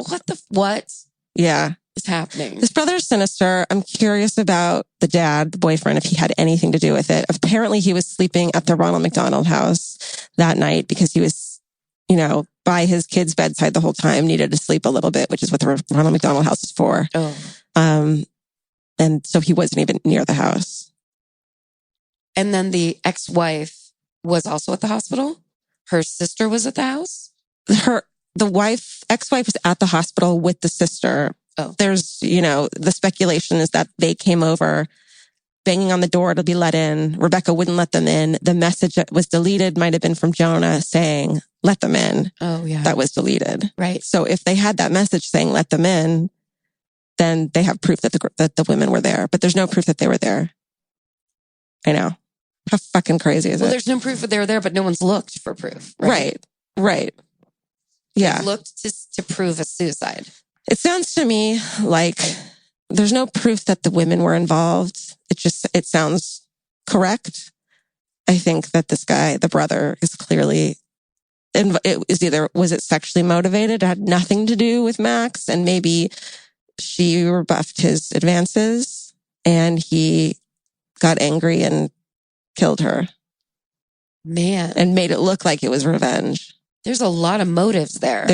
What? Yeah. Is happening? This brother's sinister. I'm curious about the dad, the boyfriend, if he had anything to do with it. Apparently he was sleeping at the Ronald McDonald house that night because he was, by his kid's bedside the whole time, needed to sleep a little bit, which is what the Ronald McDonald house is for. Oh. And so he wasn't even near the house. And then the ex-wife was also at the hospital? Her sister was at the house? The ex-wife was at the hospital with the sister. Oh. There's, the speculation is that they came over banging on the door to be let in. Rebecca wouldn't let them in. The message that was deleted might have been from Jonah saying, let them in. Oh, yeah. That was deleted. Right. So if they had that message saying, let them in, then they have proof that the women were there. But there's no proof that they were there. I know. How fucking crazy is it? Well, there's no proof that they were there, but no one's looked for proof. Right. Yeah. They've looked to prove a suicide. It sounds to me like there's no proof that the women were involved. It sounds correct. I think that this guy, the brother, is clearly, was it sexually motivated? It had nothing to do with Max, and maybe she rebuffed his advances and he got angry and killed her. Man. And made it look like it was revenge. There's a lot of motives there.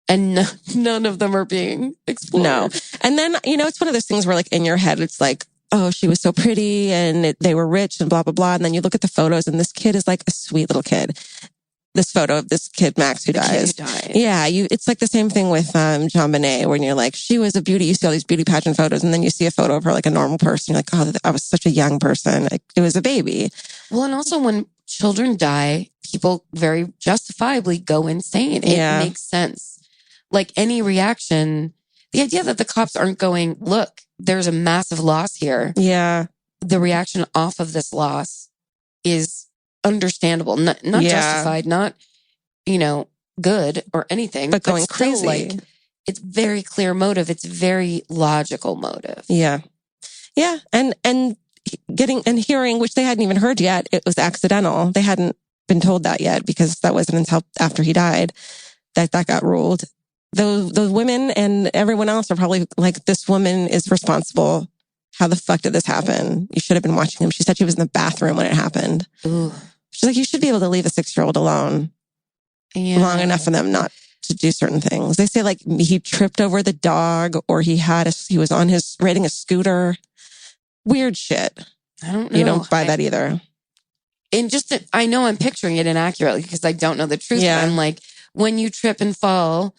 And none of them are being explored. No. And then, it's one of those things where like in your head, it's like, oh, she was so pretty and they were rich and blah, blah, blah. And then you look at the photos and this kid is like a sweet little kid. This photo of this kid, Max, who dies. Yeah. It's like the same thing with John Bonet, when you're like, she was a beauty. You see all these beauty pageant photos and then you see a photo of her like a normal person. You're like, oh, I was such a young person. Like, it was a baby. Well, and also when children die, people very justifiably go insane. It makes sense. Like any reaction, the idea that the cops aren't going, look, there's a massive loss here. Yeah. The reaction off of this loss is understandable, not justified, not, good or anything. But going crazy. It's very clear motive. It's very logical motive. Yeah. Yeah. And getting and hearing, which they hadn't even heard yet, it was accidental. They hadn't been told that yet because that wasn't until after he died that got ruled. Those women and everyone else are probably like, this woman is responsible. How the fuck did this happen? You should have been watching him. She said she was in the bathroom when it happened. Ooh. She's like, you should be able to leave a 6-year-old alone long enough for them not to do certain things. They say like he tripped over the dog or he was on riding a scooter. Weird shit. I don't know. You don't buy that either. And just that I know I'm picturing it inaccurately because I don't know the truth. Yeah. But I'm like, when you trip and fall,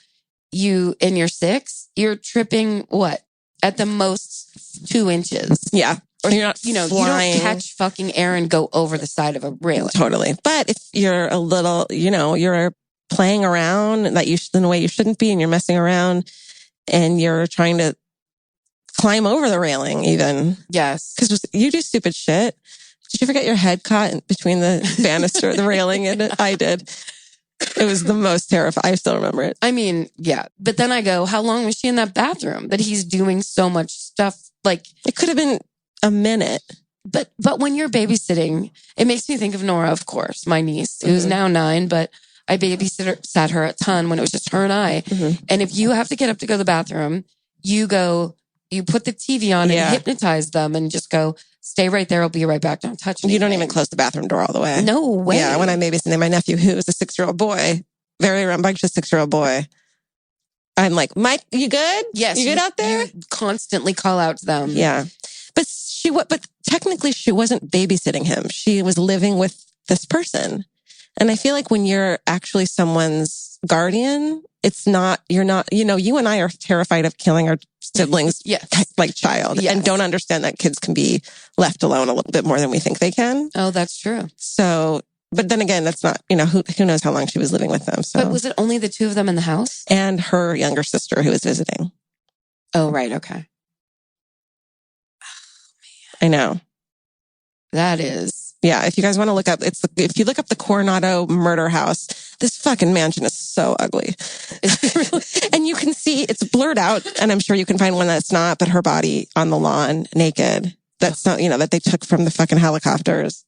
and you're 6, you're tripping what? At the most 2 inches. Yeah. Or you're not you flying. don't catch fucking air and go over the side of a railing. Totally. But if you're a little, you're playing around in a way you shouldn't be and you're messing around and you're trying to climb over the railing even. Yes. Because you do stupid shit. Did you ever get your head caught in between the banister, the railing? And I did. It was the most terrifying. I still remember it. I mean, yeah. But then I go, how long was she in that bathroom that he's doing so much stuff? Like, it could have been a minute. But when you're babysitting, it makes me think of Nora, of course, my niece, who's now 9, but I sat her a ton when it was just her and I. Mm-hmm. And if you have to get up to go to the bathroom, you put the TV on and hypnotize them and just go, stay right there. I'll be right back. Don't touch me. You don't even close the bathroom door all the way. No way. Yeah, when I'm babysitting my nephew, who was a 6-year-old boy, very rambunctious 6-year-old boy, I'm like, Mike, you good? Yes. You good out there? You constantly call out to them. Yeah. But technically she wasn't babysitting him. She was living with this person. And I feel like when you're actually someone's guardian, you and I are terrified of killing our siblings like child and don't understand that kids can be left alone a little bit more than we think they can. Oh, that's true. So, but then again, that's not, who knows how long she was living with them. So. But was it only the 2 of them in the house? And her younger sister who was visiting. Oh, right. Okay. I know. That is. Yeah. If you guys want to look up, if you look up the Coronado murder house, this fucking mansion is so ugly. And you can see it's blurred out. And I'm sure you can find one that's not, but her body on the lawn naked. That's not, that they took from the fucking helicopters.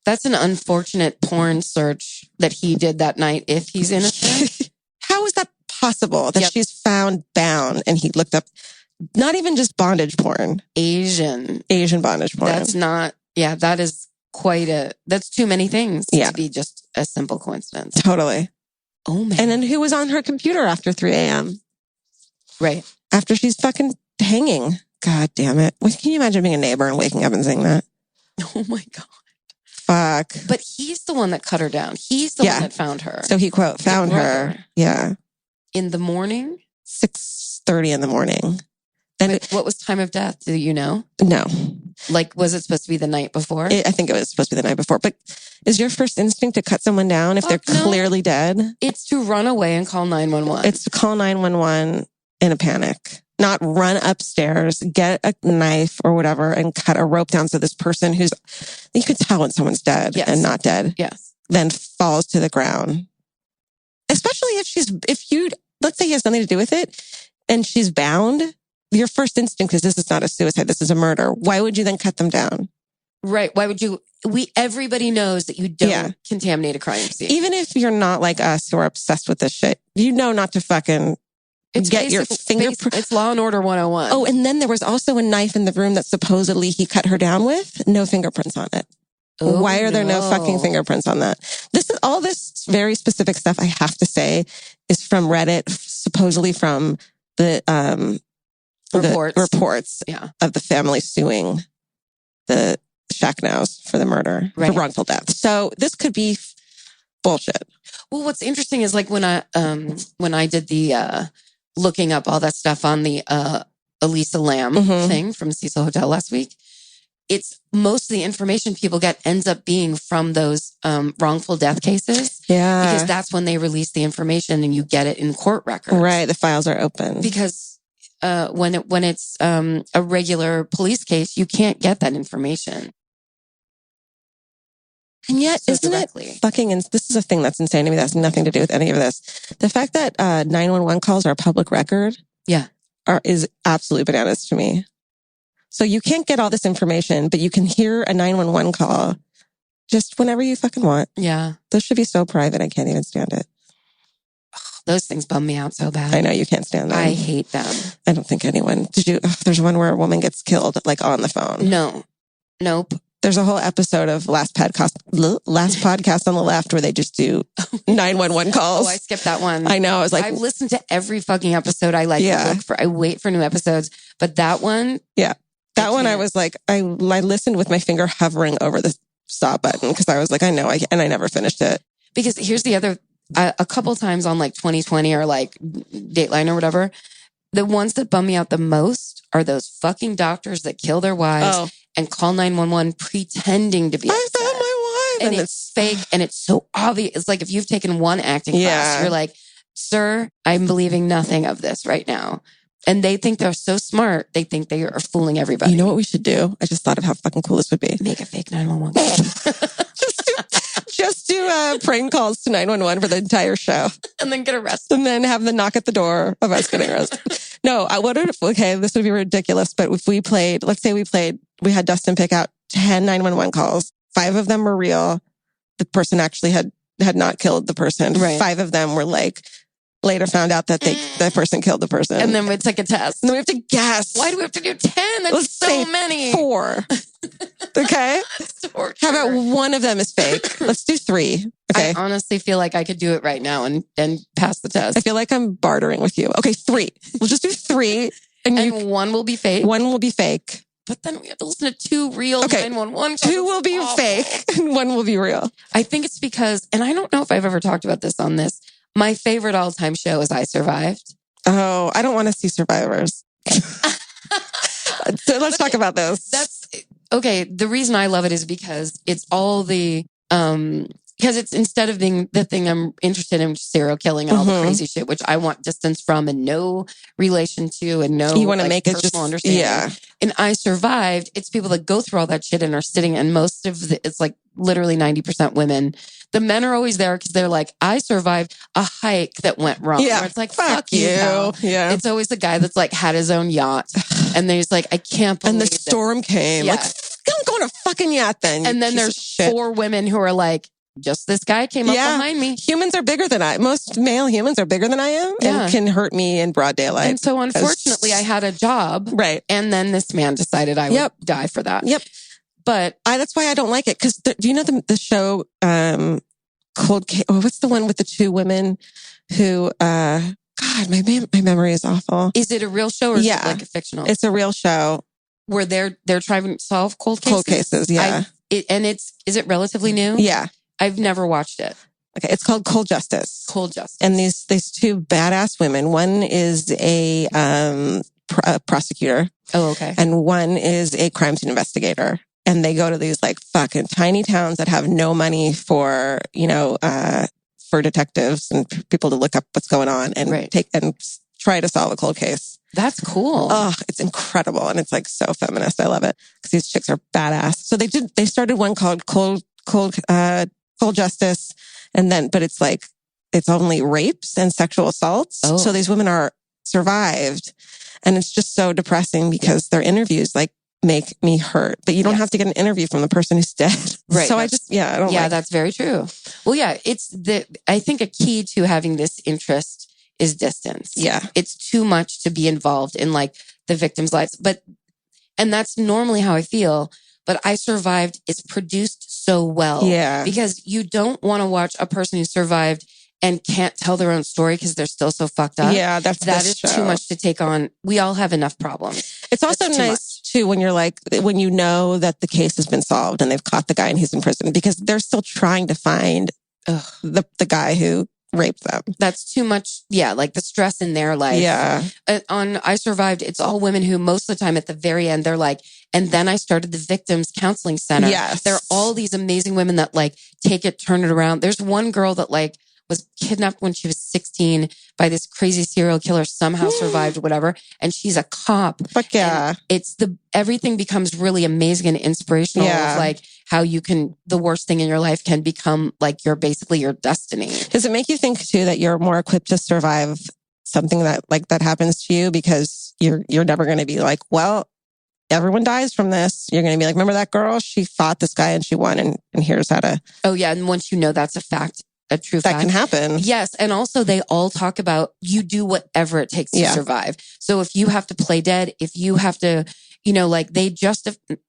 That's an unfortunate porn search that he did that night if he's innocent. How is that possible that she's found bound and he looked up not even just bondage porn. Asian bondage porn. That's not, that is that's too many things to be just a simple coincidence. Totally. Oh man. And then who was on her computer after 3 a.m.? Right. After she's fucking hanging. God damn it. Can you imagine being a neighbor and waking up and seeing that? Oh my God. Fuck. But he's the one that cut her down. He's the one that found her. So he found her. Yeah. In the morning? 6:30 in the morning. Then what was time of death? Do you know? No. Like, was it supposed to be the night before? I think it was supposed to be the night before. But is your first instinct to cut someone down if they're clearly dead? It's to run away and call 911. It's to call 911 in a panic. Not run upstairs, get a knife or whatever and cut a rope down so this person you can tell when someone's dead and not dead. Yes. Then falls to the ground. Especially let's say he has nothing to do with it and she's bound. Your first instinct is this is not a suicide. This is a murder. Why would you then cut them down? Right. Why would you? Everybody knows that you don't contaminate a crime scene. Even if you're not like us who are obsessed with this shit, not to fucking get your fingerprint. It's Law and Order 101. Oh, and then there was also a knife in the room that supposedly he cut her down with. No fingerprints on it. Oh, why are there no fucking fingerprints on that? All this very specific stuff, I have to say, is from Reddit, supposedly from the reports of the family suing the Shacknows for the murder, for wrongful death. So this could be bullshit. Well, what's interesting is like when I did the looking up all that stuff on the Elisa Lam thing from Cecil Hotel last week, it's most of the information people get ends up being from those wrongful death cases. Yeah. Because that's when they release the information and you get it in court records. Right. The files are open. Because when it's a regular police case, you can't get that information. And yet, so isn't directly. it fucking... this is a thing that's insane to me. That has nothing to do with any of this. The fact that 911 calls are public record Yeah. is absolutely bananas to me. So you can't get all this information, but you can hear a 911 call just whenever you fucking want. Yeah. Those should be so private. I can't even stand it. Those things bum me out so bad. I know you can't stand them. I hate them. I don't think anyone... there's one where a woman gets killed, like, on the phone. No. Nope. There's a whole episode of Last Podcast on the Left where they just do 911 calls. Oh, I skipped that one. I know. I was like... I've listened to every fucking episode. I I wait for new episodes. But that one... Yeah. That one I was like... I listened with my finger hovering over the stop button because I was like, I know. And I never finished it. Because here's the other... a couple times on like 2020 or like Dateline or whatever, the ones that bum me out the most are those fucking doctors that kill their wives and call 911 pretending to be upset. I found my wife. And it's fake and it's so obvious. It's like if you've taken one acting class, you're like, sir, I'm believing nothing of this right now. And they think they're so smart. They think they are fooling everybody. You know what we should do? I just thought of how fucking cool this would be. Make a fake 911 call. Just do prank calls to 911 for the entire show. And then get arrested. And then have the knock at the door of us getting arrested. No, this would be ridiculous. But if we had Dustin pick out 10 911 calls. 5 of them were real. The person actually had not killed the person. Right. 5 of them were like, later found out that that person killed the person. And then we take a test. And then we have to guess. Why do we have to do 10? That's Let's so say many. 4. Okay? How about one of them is fake? Let's do 3. Okay. I honestly feel like I could do it right now and pass the test. I feel like I'm bartering with you. Okay, 3. We'll just do 3. And one will be fake. One will be fake. But then we have to listen to 2 real 911 calls. 2 will be fake and 1 will be real. I think it's because, and I don't know if I've ever talked about this on this, my favorite all-time show is I Survived. Oh, I don't want to see Survivors. So let's talk about this. That's okay. The reason I love it is because it's all because it's instead of being the thing I'm interested in, serial killing and all the crazy shit, which I want distance from and no relation to and no you want to make it just understanding. Yeah. And I Survived. It's people that go through all that shit and are sitting, and most of it's like literally 90% women. The men are always there because they're like, I survived a hike that went wrong. Yeah. Where it's like, fuck you. Yeah. It's always the guy that's like had his own yacht. And then he's like, I can't believe and the storm came. Yeah. Like, don't go on a fucking yacht then. And then there's 4 women who are like, just this guy came up behind me. Humans are bigger than most male humans are bigger than I am and can hurt me in broad daylight. And so unfortunately I had a job. Right. And then this man decided I would die for that. Yep. But that's why I don't like it. Cause do you know the show, Cold Case? Oh, what's the one with the 2 women who, God, my memory is awful. Is it a real show or is it like a fictional? It's a real show. Where they're trying to solve cold cases? Cold cases, yeah. Is it relatively new? Yeah. I've never watched it. Okay, it's called Cold Justice. Cold Justice. And these 2 badass women. One is a prosecutor. Oh, okay. And one is a crime scene investigator. And they go to these like fucking tiny towns that have no money for, for detectives and people to look up what's going on and try to solve a cold case. That's cool. Oh, it's incredible. And it's like so feminist. I love it because these chicks are badass. So they started one called Cold Justice. But it's only rapes and sexual assaults. Oh. So these women are survived. And it's just so depressing because their interviews like make me hurt, but you don't have to get an interview from the person who's dead. Right. So I don't like that's very true. Well, yeah, I think a key to having this interest is distance. Yeah. It's too much to be involved in like the victims' lives. And that's normally how I feel. But I Survived is produced so well. Yeah. Because you don't want to watch a person who survived and can't tell their own story because they're still so fucked up. Yeah, that is too much to take on. We all have enough problems. It's also nice too when you're like, when you know that the case has been solved and they've caught the guy and he's in prison because they're still trying to find the guy who raped them. That's too much. Yeah, like the stress in their life. Yeah. On I Survived, it's all women who most of the time at the very end, they're like, and then I started the Victims Counseling Center. Yes. There are all these amazing women that like take it, turn it around. There's one girl that like was kidnapped when she was 16 by this crazy serial killer, somehow survived, whatever. And she's a cop. Fuck yeah. And it's everything becomes really amazing and inspirational of like how you can, the worst thing in your life can become like basically your destiny. Does it make you think too that you're more equipped to survive something that happens to you because you're never going to be like, well, everyone dies from this. You're going to be like, remember that girl? She fought this guy and she won, and here's how to. Oh yeah, and once you know that's a fact, a true fact. That can happen. Yes, and also they all talk about you do whatever it takes to survive. So if you have to play dead, if you have to, like they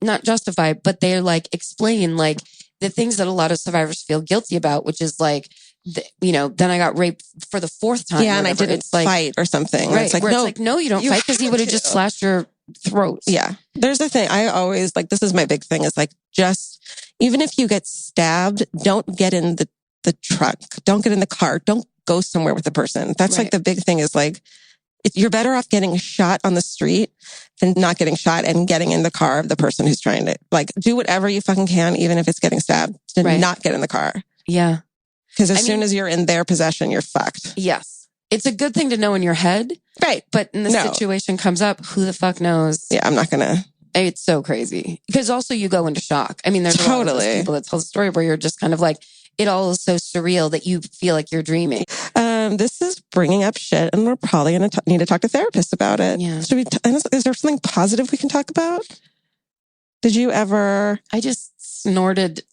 not justify, but they're like explain like the things that a lot of survivors feel guilty about, which is like, then I got raped for the fourth time. Yeah, and I didn't fight or something. Right, it's like, no, you don't fight because he would have just slashed your throat. Yeah. There's a thing. I always like, this is my big thing is like, just even if you get stabbed, don't get in the truck. Don't get in the car. Don't go somewhere with the person. That's like the big thing is like, you're better off getting shot on the street than not getting shot and getting in the car of the person who's trying to like do whatever you fucking can, even if it's getting stabbed, to not get in the car. Yeah. Because as soon as you're in their possession, you're fucked. Yes. It's a good thing to know in your head. Right. But in the situation comes up, who the fuck knows? Yeah, I'm not going to. It's so crazy. Because also you go into shock. I mean, there's a lot of those people that tell the story where you're just kind of like, it all is so surreal that you feel like you're dreaming. This is bringing up shit, and we're probably going to need to talk to therapists about it. Yeah. Should we? Is there something positive we can talk about? Did you ever? I just snorted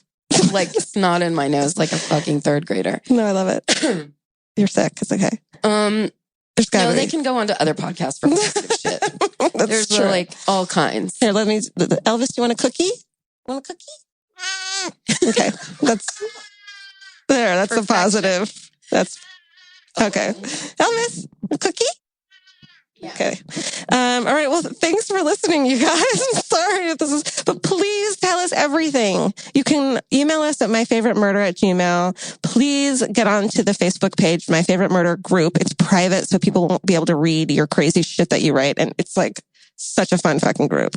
like snot in my nose like a fucking third grader. No, I love it. You're sick. It's okay. There's gotta be. They can go on to other podcasts for positive shit. There's true. Like all kinds. Here, Elvis, do you want a cookie? Want a cookie? Okay, that's a positive. That's okay. Elvis, a cookie? Yeah. Okay. All right. Well, thanks for listening, you guys. I'm sorry if this is, but please tell us everything. You can email us at myfavoritemurder@gmail.com. Please get onto the Facebook page, My Favorite Murder group. It's private, so people won't be able to read your crazy shit that you write. And it's like such a fun fucking group.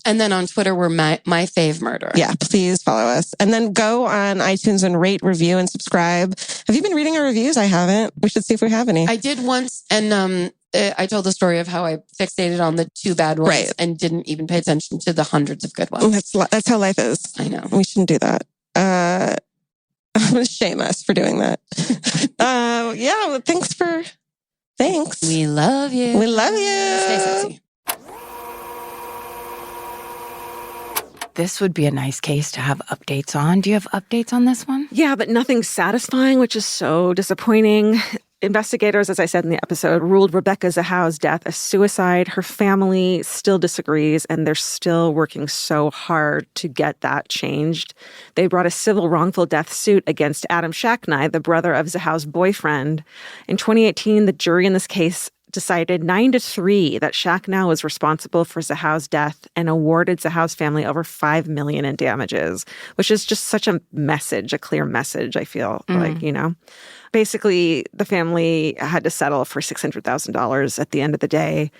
And then on Twitter, we're my Fave Murder. Yeah, please follow us. And then go on iTunes and rate, review, and subscribe. Have you been reading our reviews? I haven't. We should see if we have any. I did once, and I told the story of how I fixated on the 2 bad ones and didn't even pay attention to the hundreds of good ones. That's how life is. I know. We shouldn't do that. I'm going to shame us for doing that. Well, thanks. We love you. We love you. Stay sexy. This would be a nice case to have updates on. Do you have updates on this one? Yeah, but nothing satisfying, which is so disappointing. Investigators, as I said in the episode, ruled Rebecca Zahau's death a suicide. Her family still disagrees, and they're still working so hard to get that changed. They brought a civil wrongful death suit against Adam Shacknai, the brother of Zahau's boyfriend. In 2018, the jury in this case decided 9-3 that Shacknai was responsible for Zahau's death and awarded Zahau's family over $5 million in damages, which is just such a message, a clear message, I feel like, Basically, the family had to settle for $600,000 at the end of the day.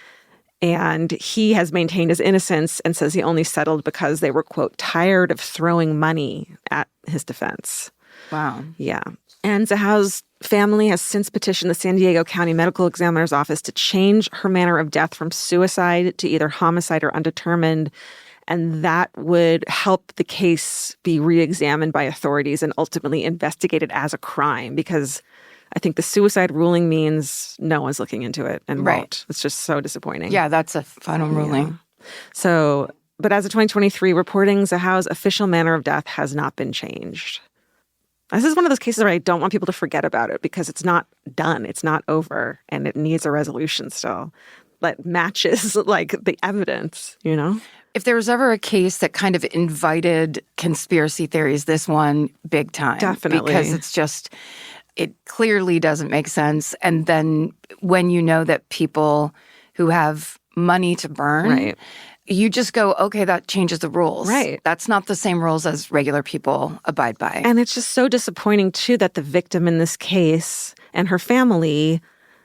And he has maintained his innocence and says he only settled because they were, quote, tired of throwing money at his defense. Wow. Yeah. And Zahau's family has since petitioned the San Diego County Medical Examiner's Office to change her manner of death from suicide to either homicide or undetermined. And that would help the case be re-examined by authorities and ultimately investigated as a crime, because I think the suicide ruling means no one's looking into it and won't. It's just so disappointing. Yeah, that's a final ruling. Yeah. So, but as of 2023, reporting Zahau's official manner of death has not been changed. This is one of those cases where I don't want people to forget about it because it's not done. It's not over, and it needs a resolution still that matches like the evidence, If there was ever a case that kind of invited conspiracy theories, this one big time. Definitely. Because it's just, it clearly doesn't make sense. And then when you know that people who have money to burn, you just go, okay, that changes the rules. Right. That's not the same rules as regular people abide by. And it's just so disappointing, too, that the victim in this case and her family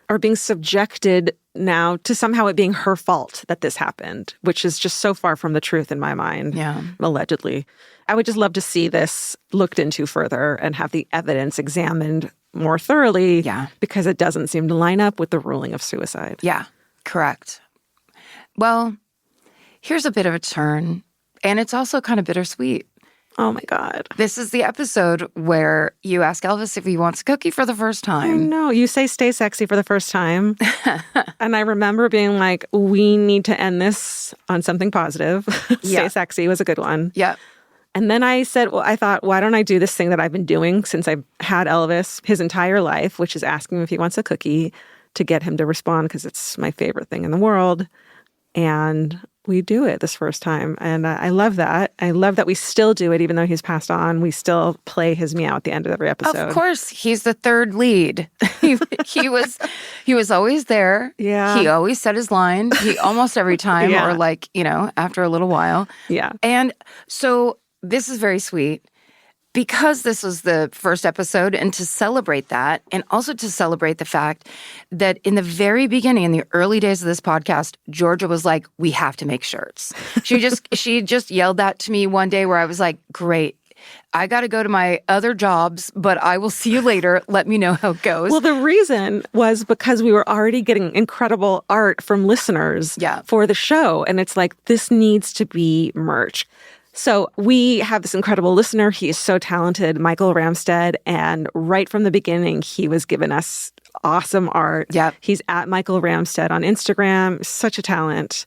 are being subjected now to somehow it being her fault that this happened, which is just so far from the truth in my mind, allegedly. I would just love to see this looked into further and have the evidence examined more thoroughly Yeah. because it doesn't seem to line up with the ruling of suicide. Yeah, correct. Well, here's a bit of a turn, and it's also kind of bittersweet. Oh my God. This is the episode where you ask Elvis if he wants a cookie for the first time. No, you say stay sexy for the first time. And I remember being like, we need to end this on something positive. Stay sexy was a good one. Yep. And then I said, well, I thought, why don't I do this thing that I've been doing since I've had Elvis his entire life, which is asking him if he wants a cookie to get him to respond because it's my favorite thing in the world. And we do it this first time. And I love that. I love that we still do it, even though he's passed on. We still play his meow at the end of every episode. Of course, he's the third lead. he was always there. Yeah. He always said his line. Almost every time, Yeah. or like, after a little while. Yeah. And so this is very sweet. Because this was the first episode, and to celebrate that, and also to celebrate the fact that in the very beginning, in the early days of this podcast, Georgia was like, we have to make shirts. She just yelled that to me one day where I was like, great. I got to go to my other jobs, but I will see you later. Let me know how it goes. Well, the reason was because we were already getting incredible art from listeners for the show. And it's like, this needs to be merch. So we have this incredible listener. He is so talented, Michael Ramstead. And right from the beginning, he was giving us awesome art. Yep. He's at Michael Ramstead on Instagram. Such a talent.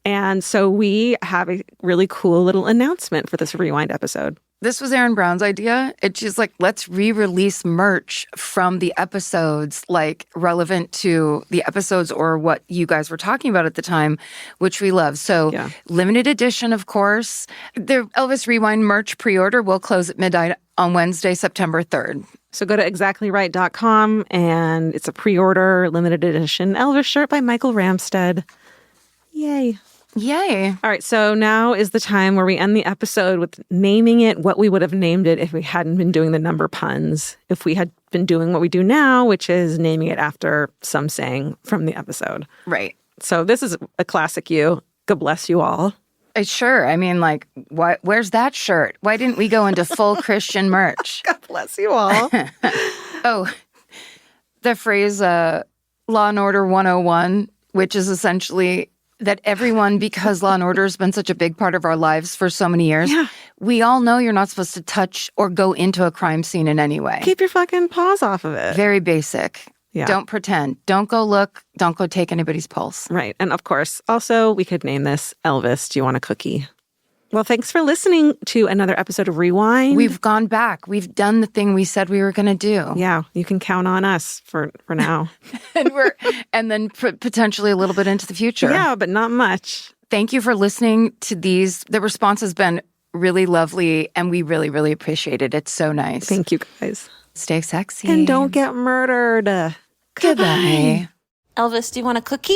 And so we have a really cool little announcement for this Rewind episode. This was Erin Brown's idea. She's like, let's re-release merch from the episodes, like relevant to the episodes or what you guys were talking about at the time, which we love. So limited edition, of course. The Elvis Rewind merch pre-order will close at midnight on Wednesday, September 3rd. So go to exactlyright.com and it's a pre-order limited edition Elvis shirt by Michael Ramstead. Yay. Yay. All right, so now is the time where we end the episode with naming it what we would have named it if we hadn't been doing the number puns. If we had been doing what we do now, which is naming it after some saying from the episode. Right. So this is a classic you. God bless you all. Sure. I mean, like, where's that shirt? Why didn't we go into full Christian merch? God bless you all. Oh, the phrase Law and Order 101, which is essentially that everyone, because Law and Order has been such a big part of our lives for so many years, we all know you're not supposed to touch or go into a crime scene in any way. Keep your fucking paws off of it. Very basic. Yeah. Don't pretend. Don't go look. Don't go take anybody's pulse. Right. And of course, also, we could name this Elvis, do you want a cookie? Well, thanks for listening to another episode of Rewind. We've gone back. We've done the thing we said we were going to do. Yeah, you can count on us for now. and then potentially a little bit into the future. Yeah, but not much. Thank you for listening to these. The response has been really lovely, and we really, really appreciate it. It's so nice. Thank you, guys. Stay sexy. And don't get murdered. Goodbye. Elvis, do you want a cookie?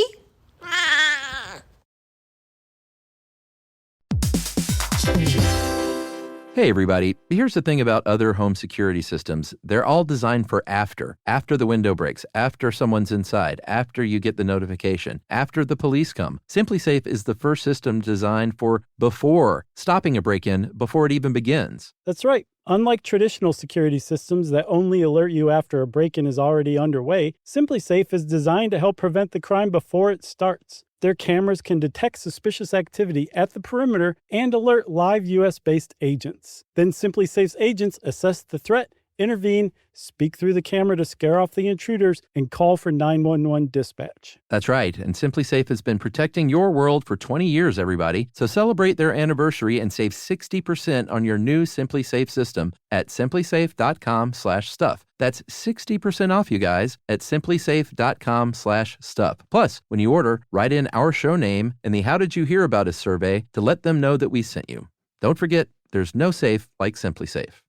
Hey everybody, here's the thing about other home security systems. They're all designed for after the window breaks, after someone's inside, after you get the notification, after the police come. SimpliSafe is the first system designed for before, stopping a break-in before it even begins. That's right. Unlike traditional security systems that only alert you after a break-in is already underway, SimpliSafe is designed to help prevent the crime before it starts. Their cameras can detect suspicious activity at the perimeter and alert live U.S.-based agents. Then SimpliSafe's agents assess the threat, intervene, speak through the camera to scare off the intruders, and call for 911 dispatch. That's right, and SimpliSafe has been protecting your world for 20 years, everybody. So celebrate their anniversary and save 60% on your new SimpliSafe system at simplisafe.com/stuff. That's 60% off, you guys, at simplisafe.com/stuff. Plus, when you order, write in our show name and the How Did You Hear About Us survey to let them know that we sent you. Don't forget, there's no safe like SimpliSafe.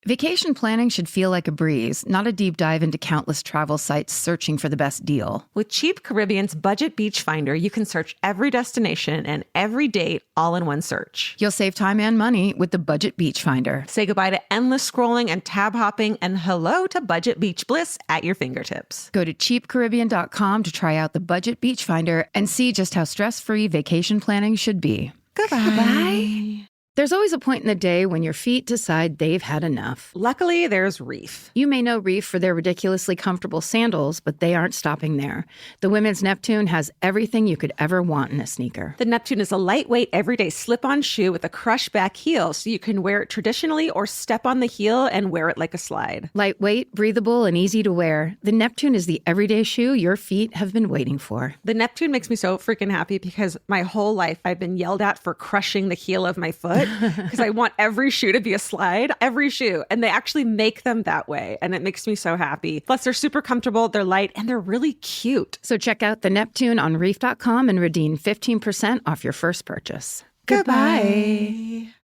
Vacation planning should feel like a breeze, not a deep dive into countless travel sites searching for the best deal. With Cheap Caribbean's Budget Beach Finder, you can search every destination and every date all in one search. You'll save time and money with the Budget Beach Finder. Say goodbye to endless scrolling and tab hopping, and hello to Budget Beach Bliss at your fingertips. Go to cheapcaribbean.com to try out the Budget Beach Finder and see just how stress-free vacation planning should be. Goodbye. Goodbye. There's always a point in the day when your feet decide they've had enough. Luckily, there's Reef. You may know Reef for their ridiculously comfortable sandals, but they aren't stopping there. The women's Neptune has everything you could ever want in a sneaker. The Neptune is a lightweight, everyday slip-on shoe with a crush-back heel, so you can wear it traditionally or step on the heel and wear it like a slide. Lightweight, breathable, and easy to wear, the Neptune is the everyday shoe your feet have been waiting for. The Neptune makes me so freaking happy because my whole life I've been yelled at for crushing the heel of my foot because I want every shoe to be a slide, every shoe. And they actually make them that way. And it makes me so happy. Plus, they're super comfortable, they're light, and they're really cute. So check out the Neptune on reef.com and redeem 15% off your first purchase. Goodbye.